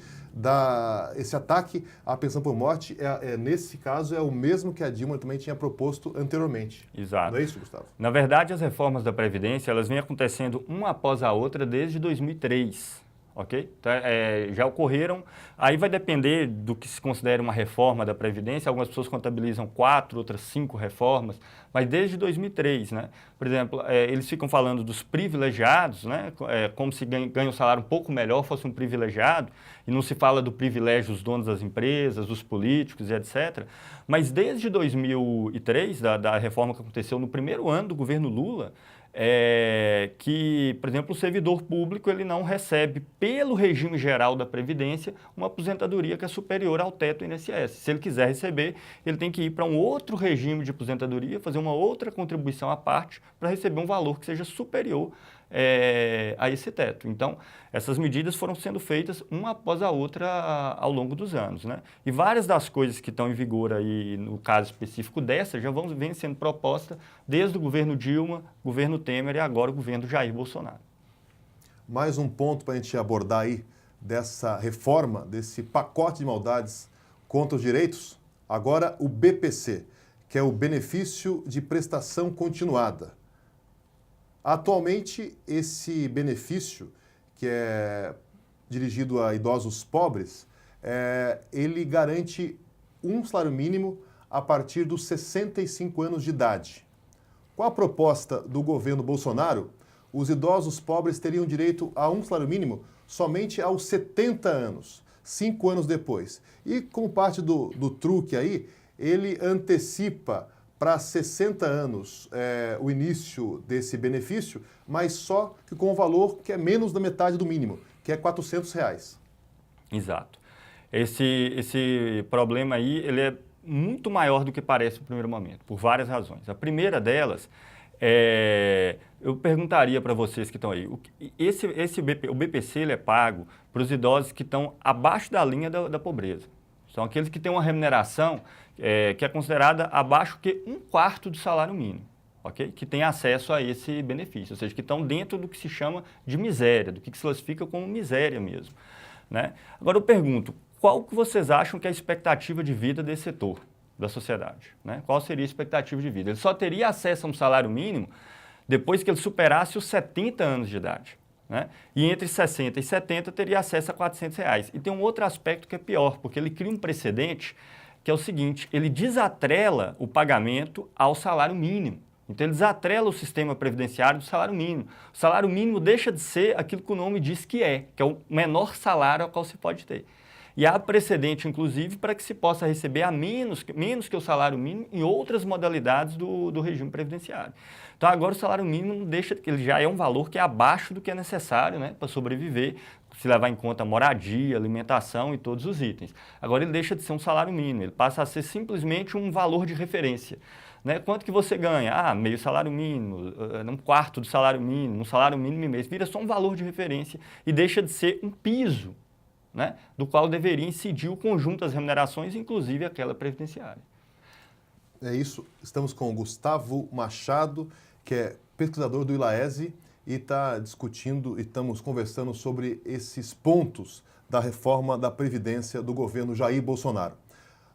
esse ataque à pensão por morte, nesse caso, é o mesmo que a Dilma também tinha proposto anteriormente. Exato. Não é isso, Gustavo? Na verdade, as reformas da Previdência, elas vêm acontecendo uma após a outra desde 2003. Ok? Então, já ocorreram, aí vai depender do que se considera uma reforma da Previdência, algumas pessoas contabilizam 4, outras 5 reformas, mas desde 2003, né? Por exemplo, eles ficam falando dos privilegiados, né? Como se ganha um salário um pouco melhor fosse um privilegiado, e não se fala do privilégio dos donos das empresas, dos políticos e etc. Mas desde 2003, da reforma que aconteceu no primeiro ano do governo Lula, que, por exemplo, o servidor público ele não recebe, pelo regime geral da Previdência, uma aposentadoria que é superior ao teto do INSS. Se ele quiser receber, ele tem que ir para um outro regime de aposentadoria, fazer uma outra contribuição à parte para receber um valor que seja superior a esse teto. Então, essas medidas foram sendo feitas uma após a outra ao longo dos anos. Né? E várias das coisas que estão em vigor aí, no caso específico dessa, já vêm sendo propostas desde o governo Dilma, governo Temer e agora o governo Jair Bolsonaro. Mais um ponto para a gente abordar aí dessa reforma, desse pacote de maldades contra os direitos, agora o BPC, que é o Benefício de Prestação Continuada. Atualmente, esse benefício, que é dirigido a idosos pobres, ele garante um salário mínimo a partir dos 65 anos de idade. Com a proposta do governo Bolsonaro, os idosos pobres teriam direito a um salário mínimo somente aos 70 anos, 5 anos depois. E como parte do truque aí, ele antecipa para 60 anos o início desse benefício, mas só que com um valor que é menos da metade do mínimo, que é R$ 400. Exato. Esse problema aí, ele é muito maior do que parece no primeiro momento, por várias razões. A primeira delas eu perguntaria para vocês que estão aí, o BPC ele é pago para os idosos que estão abaixo da linha da pobreza. São aqueles que têm uma remuneração que é considerada abaixo que 1/4 do salário mínimo, ok? Que tem acesso a esse benefício, ou seja, que estão dentro do que se chama de miséria, do que se classifica como miséria mesmo. Né? Agora eu pergunto, qual que vocês acham que é a expectativa de vida desse setor da sociedade? Né? Qual seria a expectativa de vida? Ele só teria acesso a um salário mínimo depois que ele superasse os 70 anos de idade. Né? E entre 60 e 70 teria acesso a R$ 400. E tem um outro aspecto que é pior, porque ele cria um precedente que é o seguinte, ele desatrela o pagamento ao salário mínimo. Então, ele desatrela o sistema previdenciário do salário mínimo. O salário mínimo deixa de ser aquilo que o nome diz que é o menor salário ao qual se pode ter. E há precedente, inclusive, para que se possa receber a menos que o salário mínimo em outras modalidades do regime previdenciário. Então, agora o salário mínimo ele já é um valor que é abaixo do que é necessário, né, para sobreviver, se levar em conta moradia, alimentação e todos os itens. Agora ele deixa de ser um salário mínimo, ele passa a ser simplesmente um valor de referência. Né? Quanto que você ganha? Meio salário mínimo, um quarto do salário mínimo, um salário mínimo em mês. Vira só um valor de referência e deixa de ser um piso, né, do qual deveria incidir o conjunto das remunerações, inclusive aquela previdenciária. É isso. Estamos com o Gustavo Machado, que é pesquisador do ILAESE, e está discutindo e estamos conversando sobre esses pontos da reforma da Previdência do governo Jair Bolsonaro.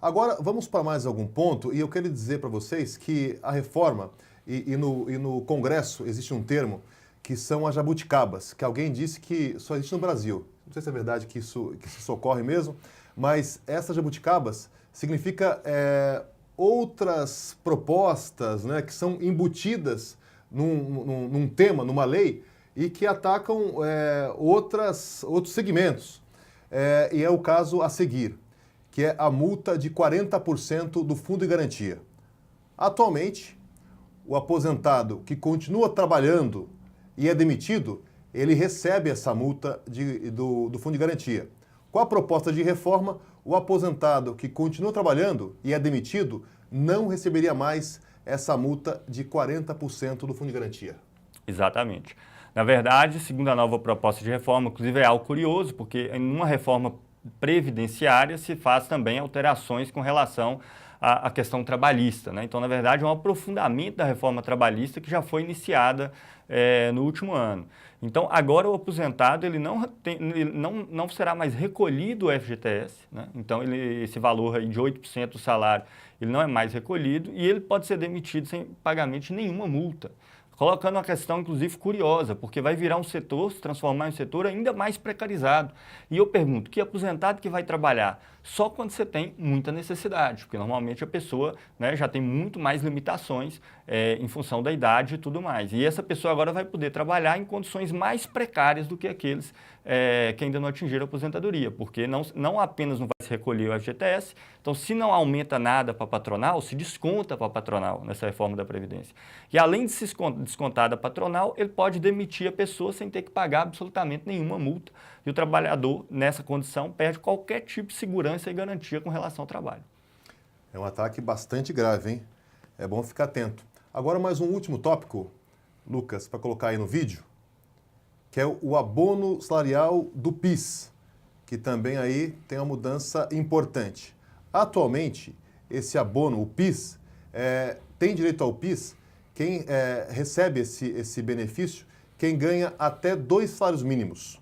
Agora, vamos para mais algum ponto, e eu quero dizer para vocês que a reforma, e no Congresso existe um termo, que são as jabuticabas, que alguém disse que só existe no Brasil. Não sei se é verdade que isso ocorre mesmo, mas essas jabuticabas significa outras propostas, né, que são embutidas num tema, numa lei, e que atacam outros segmentos. E é o caso a seguir, que é a multa de 40% do Fundo de Garantia. Atualmente, o aposentado que continua trabalhando e é demitido, ele recebe essa multa do Fundo de Garantia. Com a proposta de reforma, o aposentado que continua trabalhando e é demitido não receberia mais essa multa de 40% do Fundo de Garantia. Exatamente. Na verdade, segundo a nova proposta de reforma, inclusive é algo curioso, porque em uma reforma previdenciária se faz também alterações com relação à questão trabalhista, né? Então, na verdade, é um aprofundamento da reforma trabalhista que já foi iniciada no último ano. Então, agora o aposentado ele não será mais recolhido o FGTS, né? Então, esse valor aí de 8% do salário, ele não é mais recolhido e ele pode ser demitido sem pagamento de nenhuma multa. Colocando uma questão, inclusive, curiosa, porque vai virar se transformar em um setor ainda mais precarizado. E eu pergunto, que aposentado que vai trabalhar? Só quando você tem muita necessidade, porque normalmente a pessoa, né, já tem muito mais limitações em função da idade e tudo mais. E essa pessoa agora vai poder trabalhar em condições mais precárias do que aqueles que ainda não atingiram a aposentadoria, porque não apenas não vai se recolher o FGTS, então se não aumenta nada para a patronal, se desconta para a patronal nessa reforma da Previdência. E além de se descontar da patronal, ele pode demitir a pessoa sem ter que pagar absolutamente nenhuma multa. E o trabalhador, nessa condição, perde qualquer tipo de segurança e garantia com relação ao trabalho. É um ataque bastante grave, hein? É bom ficar atento. Agora, mais um último tópico, Lucas, para colocar aí no vídeo, que é o abono salarial do PIS, que também aí tem uma mudança importante. Atualmente, esse abono, o PIS, tem direito ao PIS quem recebe esse benefício, quem ganha até 2 salários mínimos.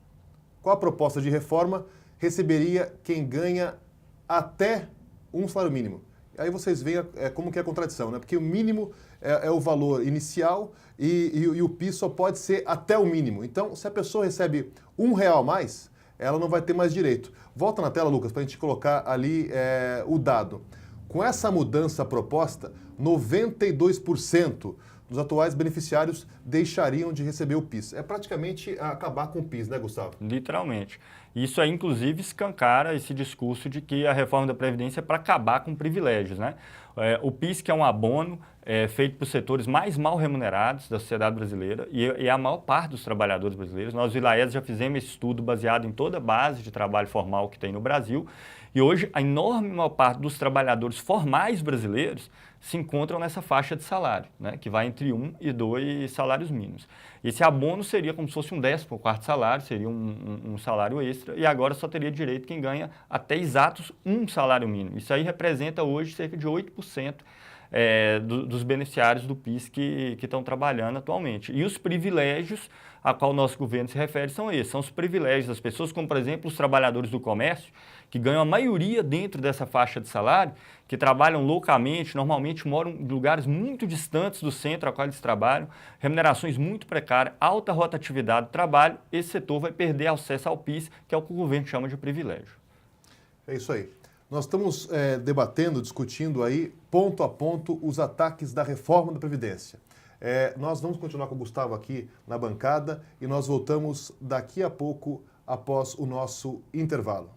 Com a proposta de reforma, receberia quem ganha até 1 salário mínimo. Aí vocês veem como que é a contradição, né? Porque o mínimo é o valor inicial e o PIS só pode ser até o mínimo. Então, se a pessoa recebe R$1 a mais, ela não vai ter mais direito. Volta na tela, Lucas, para a gente colocar ali o dado. Com essa mudança proposta, 92% dos atuais beneficiários deixariam de receber o PIS. É praticamente acabar com o PIS, né, Gustavo? Literalmente. Isso aí, inclusive, escancara esse discurso de que a reforma da Previdência é para acabar com privilégios, né? O PIS, que é um abono feito por setores mais mal remunerados da sociedade brasileira e a maior parte dos trabalhadores brasileiros. Nós, do ILAESE, já fizemos esse estudo baseado em toda a base de trabalho formal que tem no Brasil. E hoje, a enorme maior parte dos trabalhadores formais brasileiros se encontram nessa faixa de salário, né, que vai entre 1 e 2 salários mínimos. Esse abono seria como se fosse um 14º salário, seria um salário extra, e agora só teria direito quem ganha até exatos 1 salário mínimo. Isso aí representa hoje cerca de 8% dos beneficiários do PIS que estão trabalhando atualmente. E os privilégios a qual o nosso governo se refere são esses, são os privilégios das pessoas, como por exemplo os trabalhadores do comércio, que ganham a maioria dentro dessa faixa de salário, que trabalham loucamente, normalmente moram em lugares muito distantes do centro ao qual eles trabalham, remunerações muito precárias, alta rotatividade do trabalho, esse setor vai perder acesso ao PIS, que é o que o governo chama de privilégio. É isso aí. Nós estamos debatendo, discutindo aí, ponto a ponto, os ataques da reforma da Previdência. Nós vamos continuar com o Gustavo aqui na bancada e nós voltamos daqui a pouco após o nosso intervalo.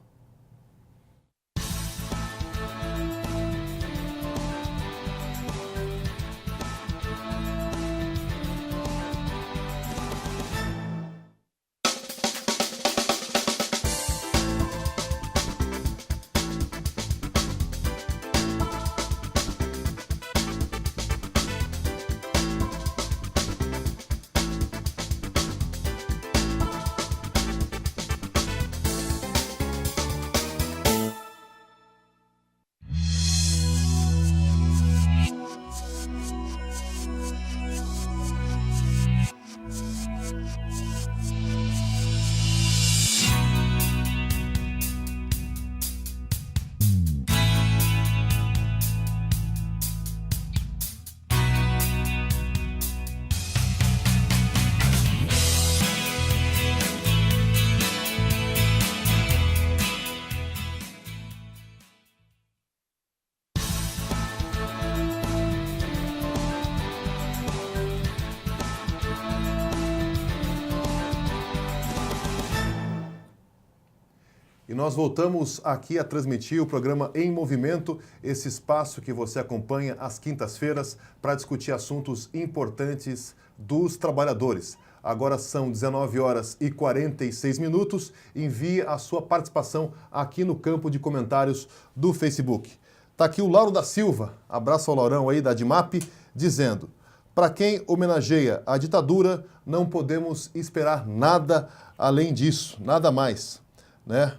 E nós voltamos aqui a transmitir o programa Em Movimento, esse espaço que você acompanha às quintas-feiras para discutir assuntos importantes dos trabalhadores. Agora são 19 horas e 46 minutos. Envie a sua participação aqui no campo de comentários do Facebook. Está aqui o Lauro da Silva, abraço ao Laurão aí da DIMAP, dizendo: para quem homenageia a ditadura, não podemos esperar nada além disso, nada mais, né?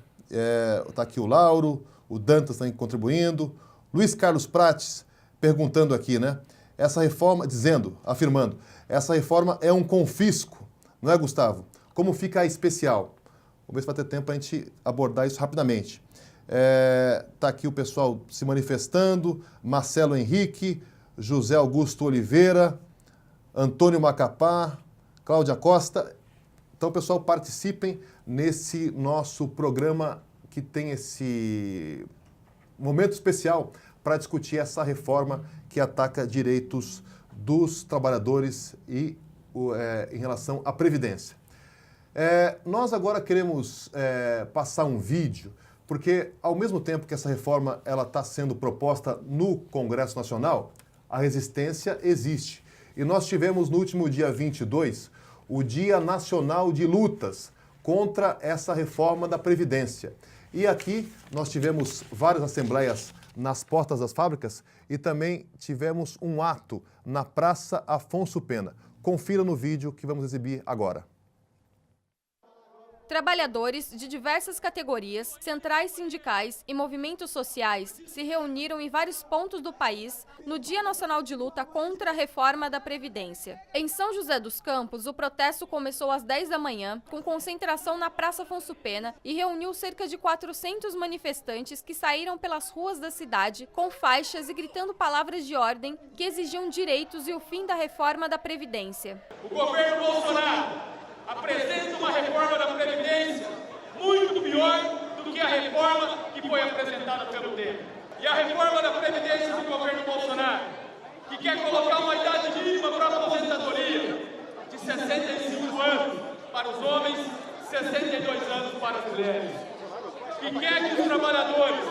Está aqui o Lauro, o Dantas também contribuindo, Luiz Carlos Prates perguntando aqui, né? Essa reforma, afirmando, essa reforma é um confisco, não é, Gustavo? Como fica a especial? Vamos ver se vai ter tempo para a gente abordar isso rapidamente. Está aqui o pessoal se manifestando, Marcelo Henrique, José Augusto Oliveira, Antônio Macapá, Cláudia Costa. Então, pessoal, participem nesse nosso programa que tem esse momento especial para discutir essa reforma que ataca direitos dos trabalhadores e em relação à Previdência. Nós agora queremos passar um vídeo, porque ao mesmo tempo que essa reforma está sendo proposta no Congresso Nacional, a resistência existe. E nós tivemos no último dia 22 o Dia Nacional de Lutas contra essa reforma da Previdência. E aqui nós tivemos várias assembleias nas portas das fábricas e também tivemos um ato na Praça Afonso Pena. Confira no vídeo que vamos exibir agora. Trabalhadores de diversas categorias, centrais sindicais e movimentos sociais se reuniram em vários pontos do país no Dia Nacional de Luta contra a Reforma da Previdência. Em São José dos Campos, o protesto começou às 10 da manhã, com concentração na Praça Afonso Pena e reuniu cerca de 400 manifestantes que saíram pelas ruas da cidade com faixas e gritando palavras de ordem que exigiam direitos e o fim da reforma da Previdência. O governo Bolsonaro apresenta uma reforma da Previdência muito pior do que a reforma que foi apresentada pelo Temer. E a reforma da Previdência do governo Bolsonaro, que quer colocar uma idade mínima para a aposentadoria de 65 anos para os homens, 62 anos para as mulheres. Que quer que os trabalhadores,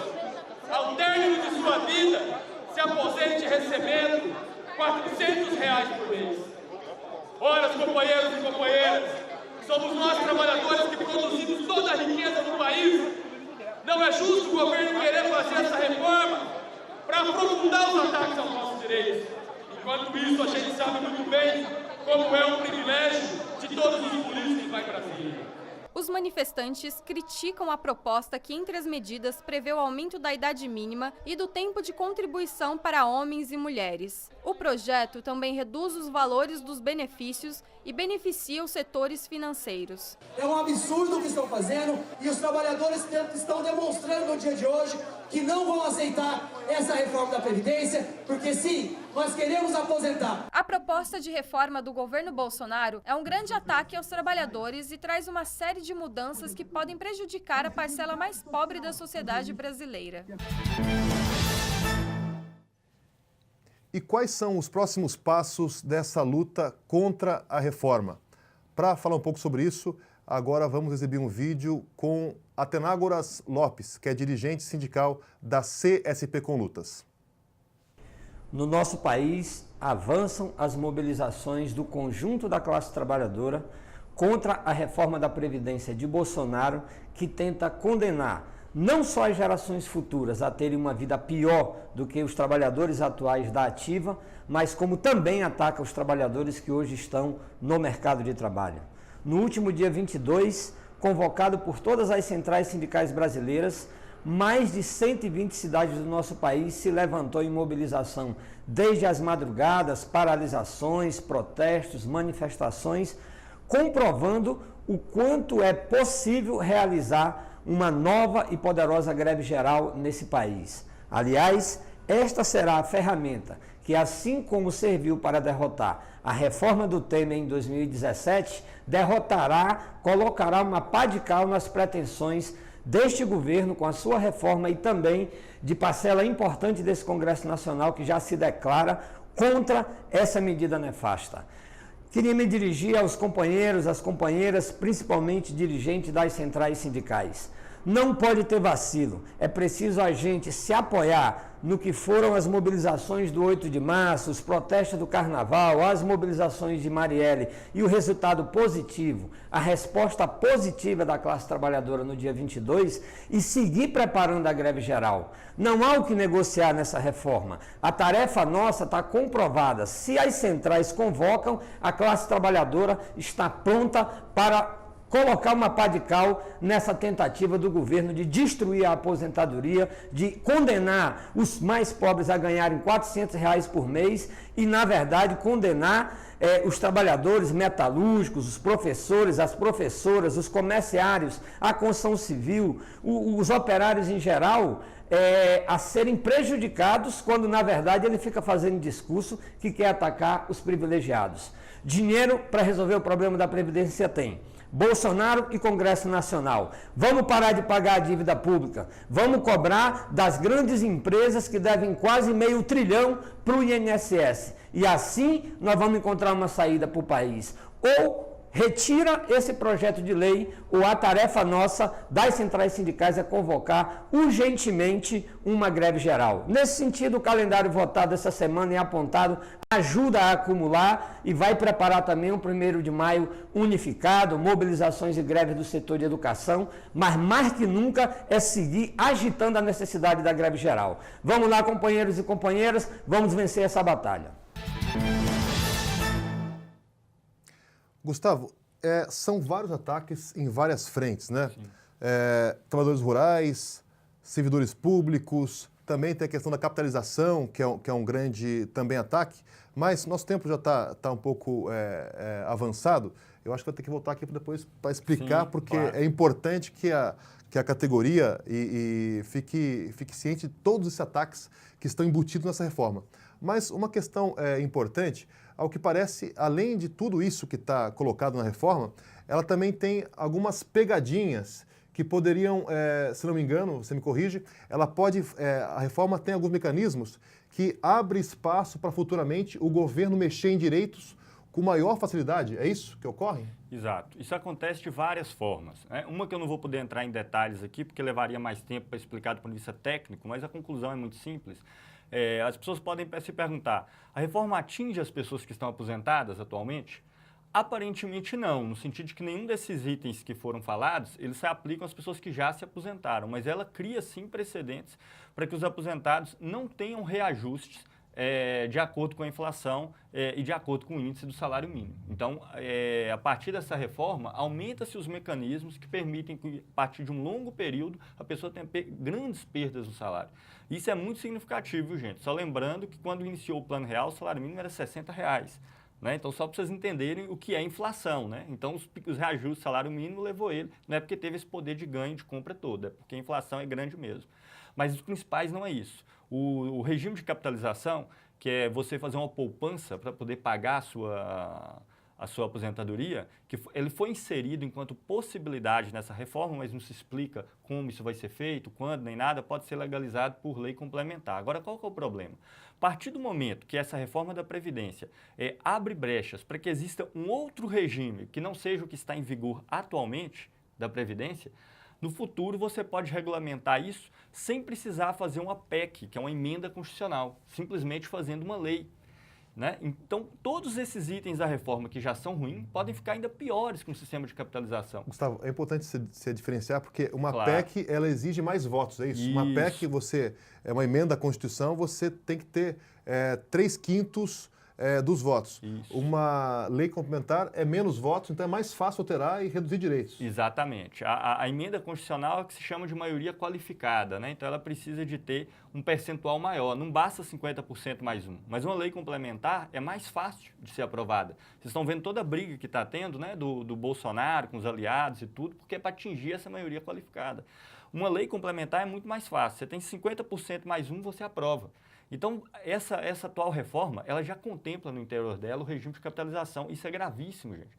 ao término de sua vida, se aposente recebendo R$400 por mês. Ora, companheiros e companheiras, somos nós trabalhadores que produzimos toda a riqueza do país. Não é justo o governo querer fazer essa reforma para aprofundar os ataques aos nossos direitos. Enquanto isso, a gente sabe muito bem como é um privilégio de todos os políticos lá em Brasília. Os manifestantes criticam a proposta que, entre as medidas, prevê o aumento da idade mínima e do tempo de contribuição para homens e mulheres. O projeto também reduz os valores dos benefícios e beneficia os setores financeiros. É um absurdo o que estão fazendo e os trabalhadores estão demonstrando no dia de hoje que não vão aceitar essa reforma da Previdência, porque sim, nós queremos aposentar. A proposta de reforma do governo Bolsonaro é um grande ataque aos trabalhadores e traz uma série de mudanças que podem prejudicar a parcela mais pobre da sociedade brasileira. E quais são os próximos passos dessa luta contra a reforma? Para falar um pouco sobre isso, agora vamos exibir um vídeo com Atenágoras Lopes, que é dirigente sindical da CSP com Lutas. No nosso país, avançam as mobilizações do conjunto da classe trabalhadora contra a reforma da Previdência de Bolsonaro, que tenta condenar não só as gerações futuras a terem uma vida pior do que os trabalhadores atuais da ativa, mas como também ataca os trabalhadores que hoje estão no mercado de trabalho. No último dia 22, convocado por todas as centrais sindicais brasileiras, mais de 120 cidades do nosso país se levantou em mobilização, desde as madrugadas, paralisações, protestos, manifestações, comprovando o quanto é possível realizar uma nova e poderosa greve geral nesse país. Aliás, esta será a ferramenta que, assim como serviu para derrotar a reforma do Temer em 2017, colocará uma pá de cal nas pretensões deste governo com a sua reforma e também de parcela importante desse Congresso Nacional que já se declara contra essa medida nefasta. Queria me dirigir aos companheiros, às companheiras, principalmente dirigentes das centrais sindicais. Não pode ter vacilo, é preciso a gente se apoiar no que foram as mobilizações do 8 de março, os protestos do Carnaval, as mobilizações de Marielle e o resultado positivo, a resposta positiva da classe trabalhadora no dia 22 e seguir preparando a greve geral. Não há o que negociar nessa reforma. A tarefa nossa está comprovada. Se as centrais convocam, a classe trabalhadora está pronta para colocar uma pá de cal nessa tentativa do governo de destruir a aposentadoria, de condenar os mais pobres a ganharem R$400 por mês e, na verdade, condenar os trabalhadores metalúrgicos, os professores, as professoras, os comerciários, a construção civil, os operários em geral, a serem prejudicados quando, na verdade, ele fica fazendo discurso que quer atacar os privilegiados. Dinheiro para resolver o problema da Previdência tem. Bolsonaro e Congresso Nacional. Vamos parar de pagar a dívida pública. Vamos cobrar das grandes empresas que devem quase R$500 bilhão para o INSS. E assim nós vamos encontrar uma saída para o país. Ou retira esse projeto de lei, ou a tarefa nossa das centrais sindicais é convocar urgentemente uma greve geral. Nesse sentido, o calendário votado essa semana e apontado ajuda a acumular e vai preparar também um 1º de maio unificado, mobilizações e greves do setor de educação, mas mais que nunca é seguir agitando a necessidade da greve geral. Vamos lá, companheiros e companheiras, vamos vencer essa batalha. Gustavo, são vários ataques em várias frentes, né? Trabalhadores rurais, servidores públicos, também tem a questão da capitalização, que é um grande também ataque, mas nosso tempo já está um pouco avançado. Eu acho que vou ter que voltar aqui depois para explicar, sim, porque claro, é importante que a categoria fique ciente de todos esses ataques que estão embutidos nessa reforma. Mas uma questão importante, ao que parece, além de tudo isso que está colocado na reforma, ela também tem algumas pegadinhas que poderiam, se não me engano, você me corrige, a reforma tem alguns mecanismos que abrem espaço para futuramente o governo mexer em direitos com maior facilidade. É isso que ocorre? Exato. Isso acontece de várias formas, né? Uma que eu não vou poder entrar em detalhes aqui, porque levaria mais tempo para explicar do ponto de vista técnico, mas a conclusão é muito simples. As pessoas podem se perguntar, a reforma atinge as pessoas que estão aposentadas atualmente? Aparentemente não, no sentido de que nenhum desses itens que foram falados, eles se aplicam às pessoas que já se aposentaram, mas ela cria sim precedentes para que os aposentados não tenham reajustes de acordo com a inflação e de acordo com o índice do salário mínimo. Então, a partir dessa reforma, aumenta-se os mecanismos que permitem que, a partir de um longo período, a pessoa tenha grandes perdas no salário. Isso é muito significativo, gente. Só lembrando que quando iniciou o Plano Real, o salário mínimo era R$60. Né? Então, só para vocês entenderem o que é inflação. Né? Então, os reajustes do salário mínimo levou ele, não é porque teve esse poder de ganho de compra todo, é porque a inflação é grande mesmo. Mas os principais não é isso. O regime de capitalização, que é você fazer uma poupança para poder pagar a sua aposentadoria, que ele foi inserido enquanto possibilidade nessa reforma, mas não se explica como isso vai ser feito, quando, nem nada, pode ser legalizado por lei complementar. Agora, qual que é o problema? A partir do momento que essa reforma da Previdência abre brechas para que exista um outro regime que não seja o que está em vigor atualmente da Previdência, no futuro você pode regulamentar isso sem precisar fazer uma PEC, que é uma emenda constitucional, simplesmente fazendo uma lei. Né? Então, todos esses itens da reforma que já são ruins podem ficar ainda piores com o sistema de capitalização. Gustavo, é importante você diferenciar, porque uma Claro. PEC, ela exige mais votos, é isso? Uma PEC, é uma emenda à Constituição, você tem que ter 3/5 dos votos. Isso. Uma lei complementar é menos votos, então é mais fácil alterar e reduzir direitos. Exatamente. A emenda constitucional é que se chama de maioria qualificada, né? Então ela precisa de ter um percentual maior, não basta 50% mais um. Mas uma lei complementar é mais fácil de ser aprovada. Vocês estão vendo toda a briga que está tendo, né, do Bolsonaro com os aliados e tudo, porque é para atingir essa maioria qualificada. Uma lei complementar é muito mais fácil. Você tem 50% mais um, você aprova. Então, essa atual reforma, ela já contempla no interior dela o regime de capitalização. Isso é gravíssimo, gente.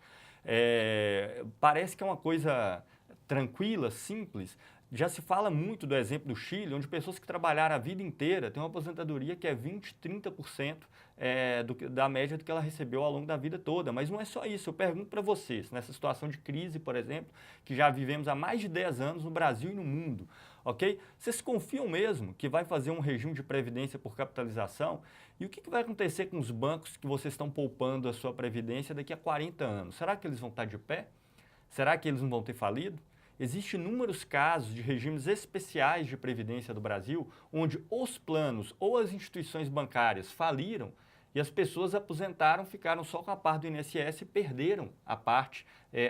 Parece que é uma coisa tranquila, simples. Já se fala muito do exemplo do Chile, onde pessoas que trabalharam a vida inteira têm uma aposentadoria que é 20%, 30% da média do que ela recebeu ao longo da vida toda. Mas não é só isso. Eu pergunto para vocês, nessa situação de crise, por exemplo, que já vivemos há mais de 10 anos no Brasil e no mundo, ok? Vocês confiam mesmo que vai fazer um regime de previdência por capitalização? E o que vai acontecer com os bancos que vocês estão poupando a sua previdência daqui a 40 anos? Será que eles vão estar de pé? Será que eles não vão ter falido? Existem inúmeros casos de regimes especiais de previdência do Brasil, onde os planos ou as instituições bancárias faliram e as pessoas aposentaram, ficaram só com a parte do INSS e perderam a parte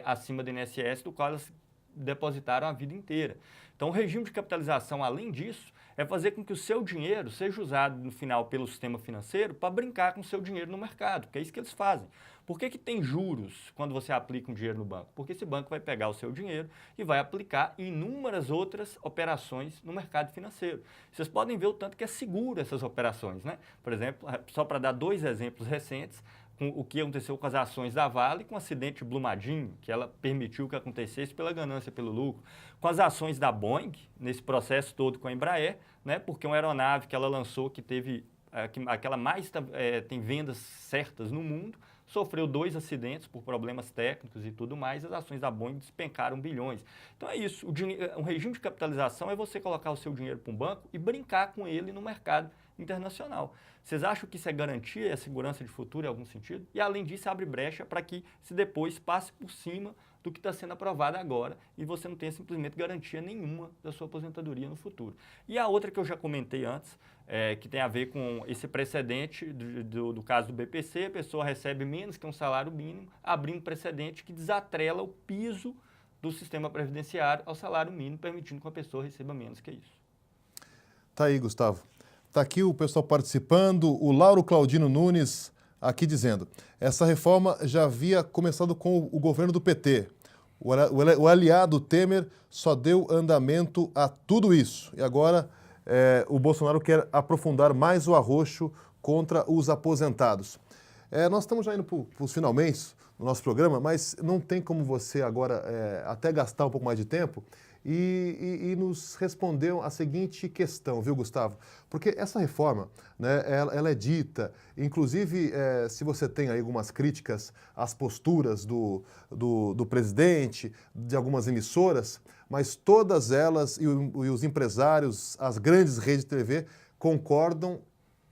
acima do INSS, do qual elas depositaram a vida inteira. Então, o regime de capitalização, além disso, é fazer com que o seu dinheiro seja usado, no final, pelo sistema financeiro para brincar com o seu dinheiro no mercado, porque é isso que eles fazem. Por que tem juros quando você aplica um dinheiro no banco? Porque esse banco vai pegar o seu dinheiro e vai aplicar em inúmeras outras operações no mercado financeiro. Vocês podem ver o tanto que é seguro essas operações, né? Por exemplo, só para dar 2 exemplos recentes, com o que aconteceu com as ações da Vale, com o acidente Brumadinho, que ela permitiu que acontecesse pela ganância, pelo lucro, com as ações da Boeing, nesse processo todo com a Embraer, né? Porque uma aeronave que ela lançou que teve, aquela mais tem vendas certas no mundo, sofreu 2 acidentes por problemas técnicos e tudo mais, as ações da Boeing despencaram bilhões. Então é isso, um regime de capitalização é você colocar o seu dinheiro para um banco e brincar com ele no mercado internacional. Vocês acham que isso é garantia, é segurança de futuro em algum sentido? E além disso, abre brecha para que se depois passe por cima do que está sendo aprovado agora e você não tenha simplesmente garantia nenhuma da sua aposentadoria no futuro. E a outra que eu já comentei antes, que tem a ver com esse precedente do caso do BPC, a pessoa recebe menos que um salário mínimo, abrindo precedente que desatrela o piso do sistema previdenciário ao salário mínimo, permitindo que a pessoa receba menos que isso. Tá aí, Gustavo. Tá aqui o pessoal participando, o Lauro Claudino Nunes aqui dizendo, essa reforma já havia começado com o governo do PT. O aliado Temer só deu andamento a tudo isso. E agora o Bolsonaro quer aprofundar mais o arroxo contra os aposentados. Nós estamos já indo para os finalmente no nosso programa, mas não tem como você agora até gastar um pouco mais de tempo e nos respondeu a seguinte questão, viu, Gustavo? Porque essa reforma, né, ela é dita, inclusive, se você tem aí algumas críticas às posturas do presidente, de algumas emissoras, mas todas elas e os empresários, as grandes redes de TV, concordam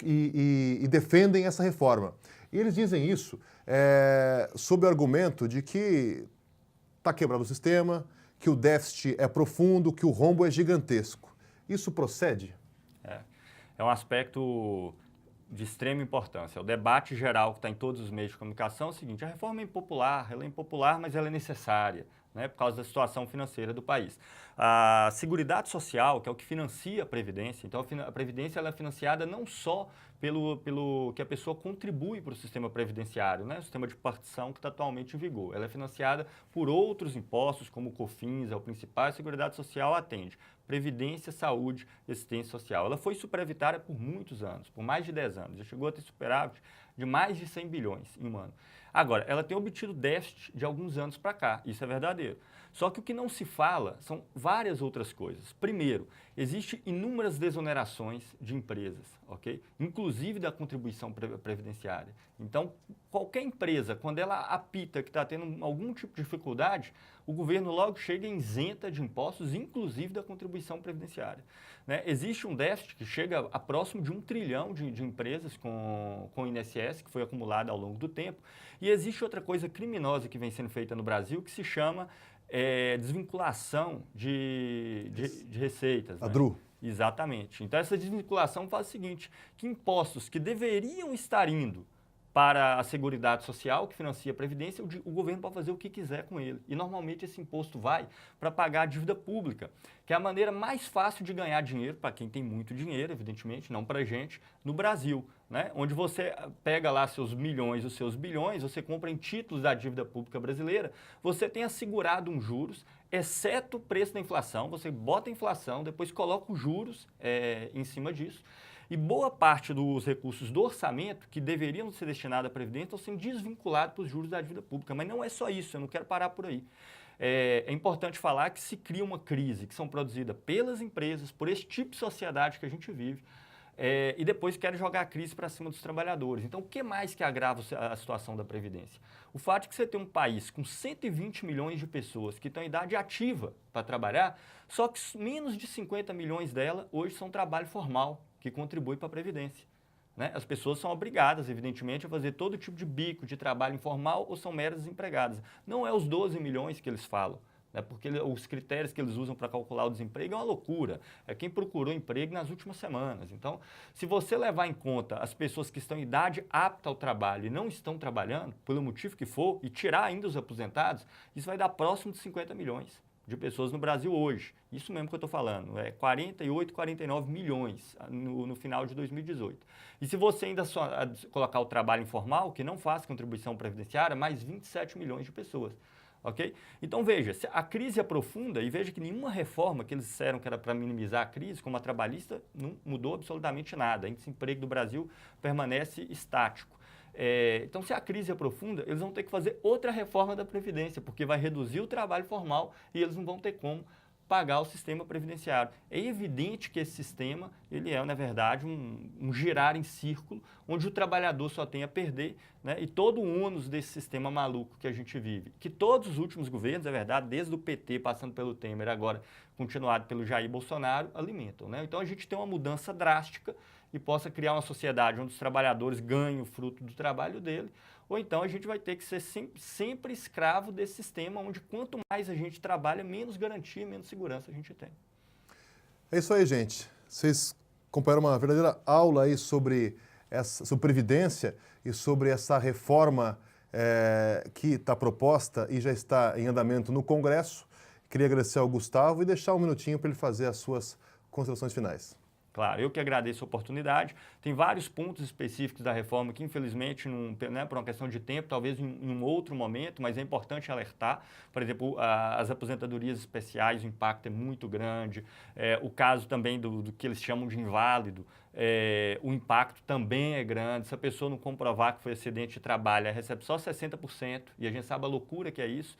e defendem essa reforma. E eles dizem isso sob o argumento de que está quebrado o sistema, que o déficit é profundo, que o rombo é gigantesco. Isso procede? É um aspecto de extrema importância. O debate geral que está em todos os meios de comunicação é o seguinte, a reforma é impopular, mas ela é necessária, né, por causa da situação financeira do país. A Seguridade Social, que é o que financia a Previdência, então a Previdência ela é financiada não só pelo que a pessoa contribui para o sistema previdenciário, né? O sistema de partição que está atualmente em vigor. Ela é financiada por outros impostos, como o COFINS, é o principal, e a Seguridade Social atende Previdência, Saúde e Assistência Social. Ela foi superavitária por muitos anos, por mais de 10 anos. Já chegou a ter superávit de mais de 100 bilhões em um ano. Agora, ela tem obtido déficit de alguns anos para cá, isso é verdadeiro. Só que o que não se fala são várias outras coisas. Primeiro, existem inúmeras desonerações de empresas, ok? Inclusive da contribuição previdenciária. Então, qualquer empresa, quando ela apita que está tendo algum tipo de dificuldade, o governo logo chega e isenta de impostos, inclusive da contribuição previdenciária. Né? Existe um déficit que chega a próximo de 1 trilhão de empresas com o INSS, que foi acumulado ao longo do tempo. E existe outra coisa criminosa que vem sendo feita no Brasil, que se chama desvinculação de receitas. A né? DRU. Exatamente. Então, essa desvinculação faz o seguinte, que impostos que deveriam estar indo para a Seguridade Social, que financia a Previdência, o governo pode fazer o que quiser com ele. E, normalmente, esse imposto vai para pagar a dívida pública, que é a maneira mais fácil de ganhar dinheiro, para quem tem muito dinheiro, evidentemente, não para a gente, no Brasil, né? Onde você pega lá seus milhões, os seus bilhões, você compra em títulos da dívida pública brasileira, você tem assegurado uns juros, exceto o preço da inflação, você bota a inflação, depois coloca os juros em cima disso, e boa parte dos recursos do orçamento que deveriam ser destinados à Previdência estão sendo desvinculados para os juros da dívida pública. Mas não é só isso, eu não quero parar por aí. É importante falar que se cria uma crise que são produzidas pelas empresas, por esse tipo de sociedade que a gente vive, e depois querem jogar a crise para cima dos trabalhadores. Então, o que mais que agrava a situação da Previdência? O fato de que você tem um país com 120 milhões de pessoas que estão em idade ativa para trabalhar, só que menos de 50 milhões delas hoje são trabalho formal, que contribui para a Previdência. Né? As pessoas são obrigadas, evidentemente, a fazer todo tipo de bico de trabalho informal ou são meras desempregadas. Não é os 12 milhões que eles falam, né? Porque os critérios que eles usam para calcular o desemprego é uma loucura. É quem procurou emprego nas últimas semanas. Então, se você levar em conta as pessoas que estão em idade apta ao trabalho e não estão trabalhando, pelo motivo que for, e tirar ainda os aposentados, isso vai dar próximo de 50 milhões. De pessoas no Brasil hoje. Isso mesmo que eu estou falando, 48, 49 milhões no final de 2018. E se você ainda só colocar o trabalho informal, que não faz contribuição previdenciária, mais 27 milhões de pessoas. Okay? Então veja, se a crise aprofunda, e veja que nenhuma reforma que eles disseram que era para minimizar a crise, como a trabalhista, não mudou absolutamente nada. O índice de desemprego do Brasil permanece estático. Então, se a crise aprofunda, eles vão ter que fazer outra reforma da Previdência, porque vai reduzir o trabalho formal e eles não vão ter como pagar o sistema previdenciário. É evidente que esse sistema, ele é, na verdade, um girar em círculo, onde o trabalhador só tem a perder, né? E todo o ônus desse sistema maluco que a gente vive, que todos os últimos governos, é verdade, desde o PT, passando pelo Temer, agora continuado pelo Jair Bolsonaro, alimentam, né? Então, a gente tem uma mudança drástica e possa criar uma sociedade onde os trabalhadores ganhem o fruto do trabalho dele, ou então a gente vai ter que ser sempre escravo desse sistema, onde quanto mais a gente trabalha, menos garantia, menos segurança a gente tem. É isso aí, gente. Vocês acompanharam uma verdadeira aula aí sobre Previdência e sobre essa reforma que está proposta e já está em andamento no Congresso. Queria agradecer ao Gustavo e deixar um minutinho para ele fazer as suas considerações finais. Claro, eu que agradeço a oportunidade. Tem vários pontos específicos da reforma que, infelizmente, por uma questão de tempo, talvez em um outro momento, mas é importante alertar. Por exemplo, as aposentadorias especiais, o impacto é muito grande. O caso também do que eles chamam de inválido, o impacto também é grande. Se a pessoa não comprovar que foi acidente de trabalho, ela recebe só 60%, e a gente sabe a loucura que é isso.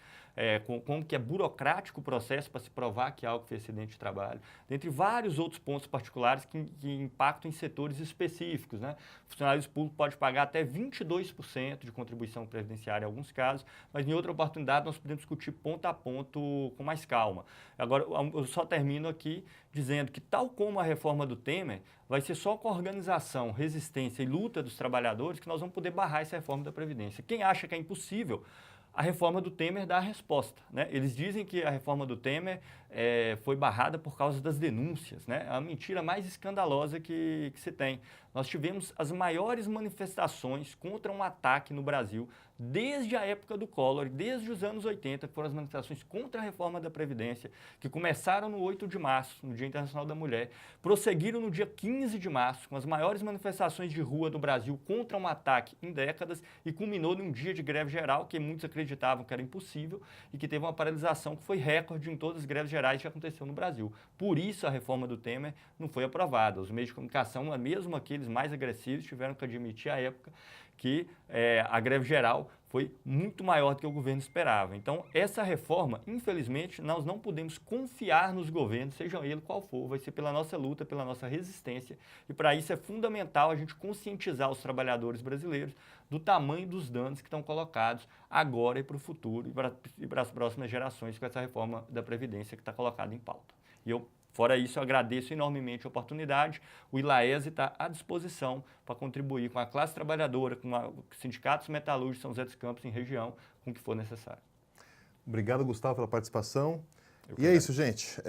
Como que é burocrático o processo para se provar que algo foi acidente de trabalho, dentre vários outros pontos particulares que impactam em setores específicos, né? Funcionários públicos podem pagar até 22% de contribuição previdenciária em alguns casos, mas em outra oportunidade nós podemos discutir ponto a ponto com mais calma. Agora, eu só termino aqui dizendo que, tal como a reforma do Temer, vai ser só com a organização, resistência e luta dos trabalhadores que nós vamos poder barrar essa reforma da Previdência. Quem acha que é impossível, a reforma do Temer dá a resposta, né? Eles dizem que a reforma do Temer foi barrada por causa das denúncias, né? A mentira mais escandalosa que se tem. Nós tivemos as maiores manifestações contra um ataque no Brasil desde a época do Collor, desde os anos 80, que foram as manifestações contra a reforma da Previdência, que começaram no 8 de março, no Dia Internacional da Mulher, prosseguiram no dia 15 de março, com as maiores manifestações de rua do Brasil contra um ataque em décadas, e culminou num dia de greve geral, que muitos acreditavam que era impossível, e que teve uma paralisação que foi recorde em todas as greves gerais que aconteceu no Brasil. Por isso a reforma do Temer não foi aprovada. Os meios de comunicação, mesmo aqueles mais agressivos, tiveram que admitir à época que a greve geral foi muito maior do que o governo esperava. Então, essa reforma, infelizmente, nós não podemos confiar nos governos, seja ele qual for, vai ser pela nossa luta, pela nossa resistência, e para isso é fundamental a gente conscientizar os trabalhadores brasileiros do tamanho dos danos que estão colocados agora e para o futuro e para as próximas gerações com essa reforma da Previdência que está colocada em pauta. E fora isso, eu agradeço enormemente a oportunidade. O ILAESE está à disposição para contribuir com a classe trabalhadora, com os sindicatos metalúrgicos de São José dos Campos em região, com o que for necessário. Obrigado, Gustavo, pela participação. E é isso, gente.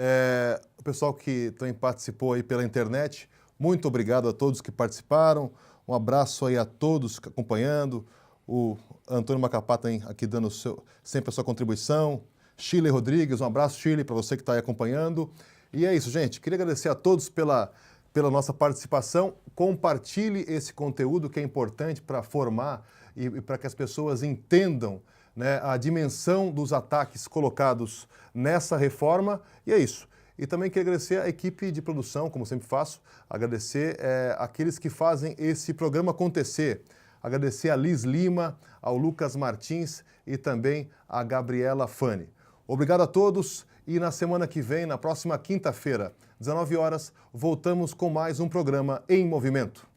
O pessoal que também participou aí pela internet, muito obrigado a todos que participaram. Um abraço aí a todos acompanhando. O Antônio Macapá tem aqui dando sempre a sua contribuição. Shirley Rodrigues, um abraço, Shirley, para você que está aí acompanhando. E é isso, gente. Queria agradecer a todos pela nossa participação. Compartilhe esse conteúdo que é importante para formar e para que as pessoas entendam, né, a dimensão dos ataques colocados nessa reforma. E é isso. E também queria agradecer a equipe de produção, como sempre faço, agradecer aqueles que fazem esse programa acontecer. Agradecer a Liz Lima, ao Lucas Martins e também a Gabriela Fani. Obrigado a todos. E na semana que vem, na próxima quinta-feira, 19 horas, voltamos com mais um programa Em Movimento.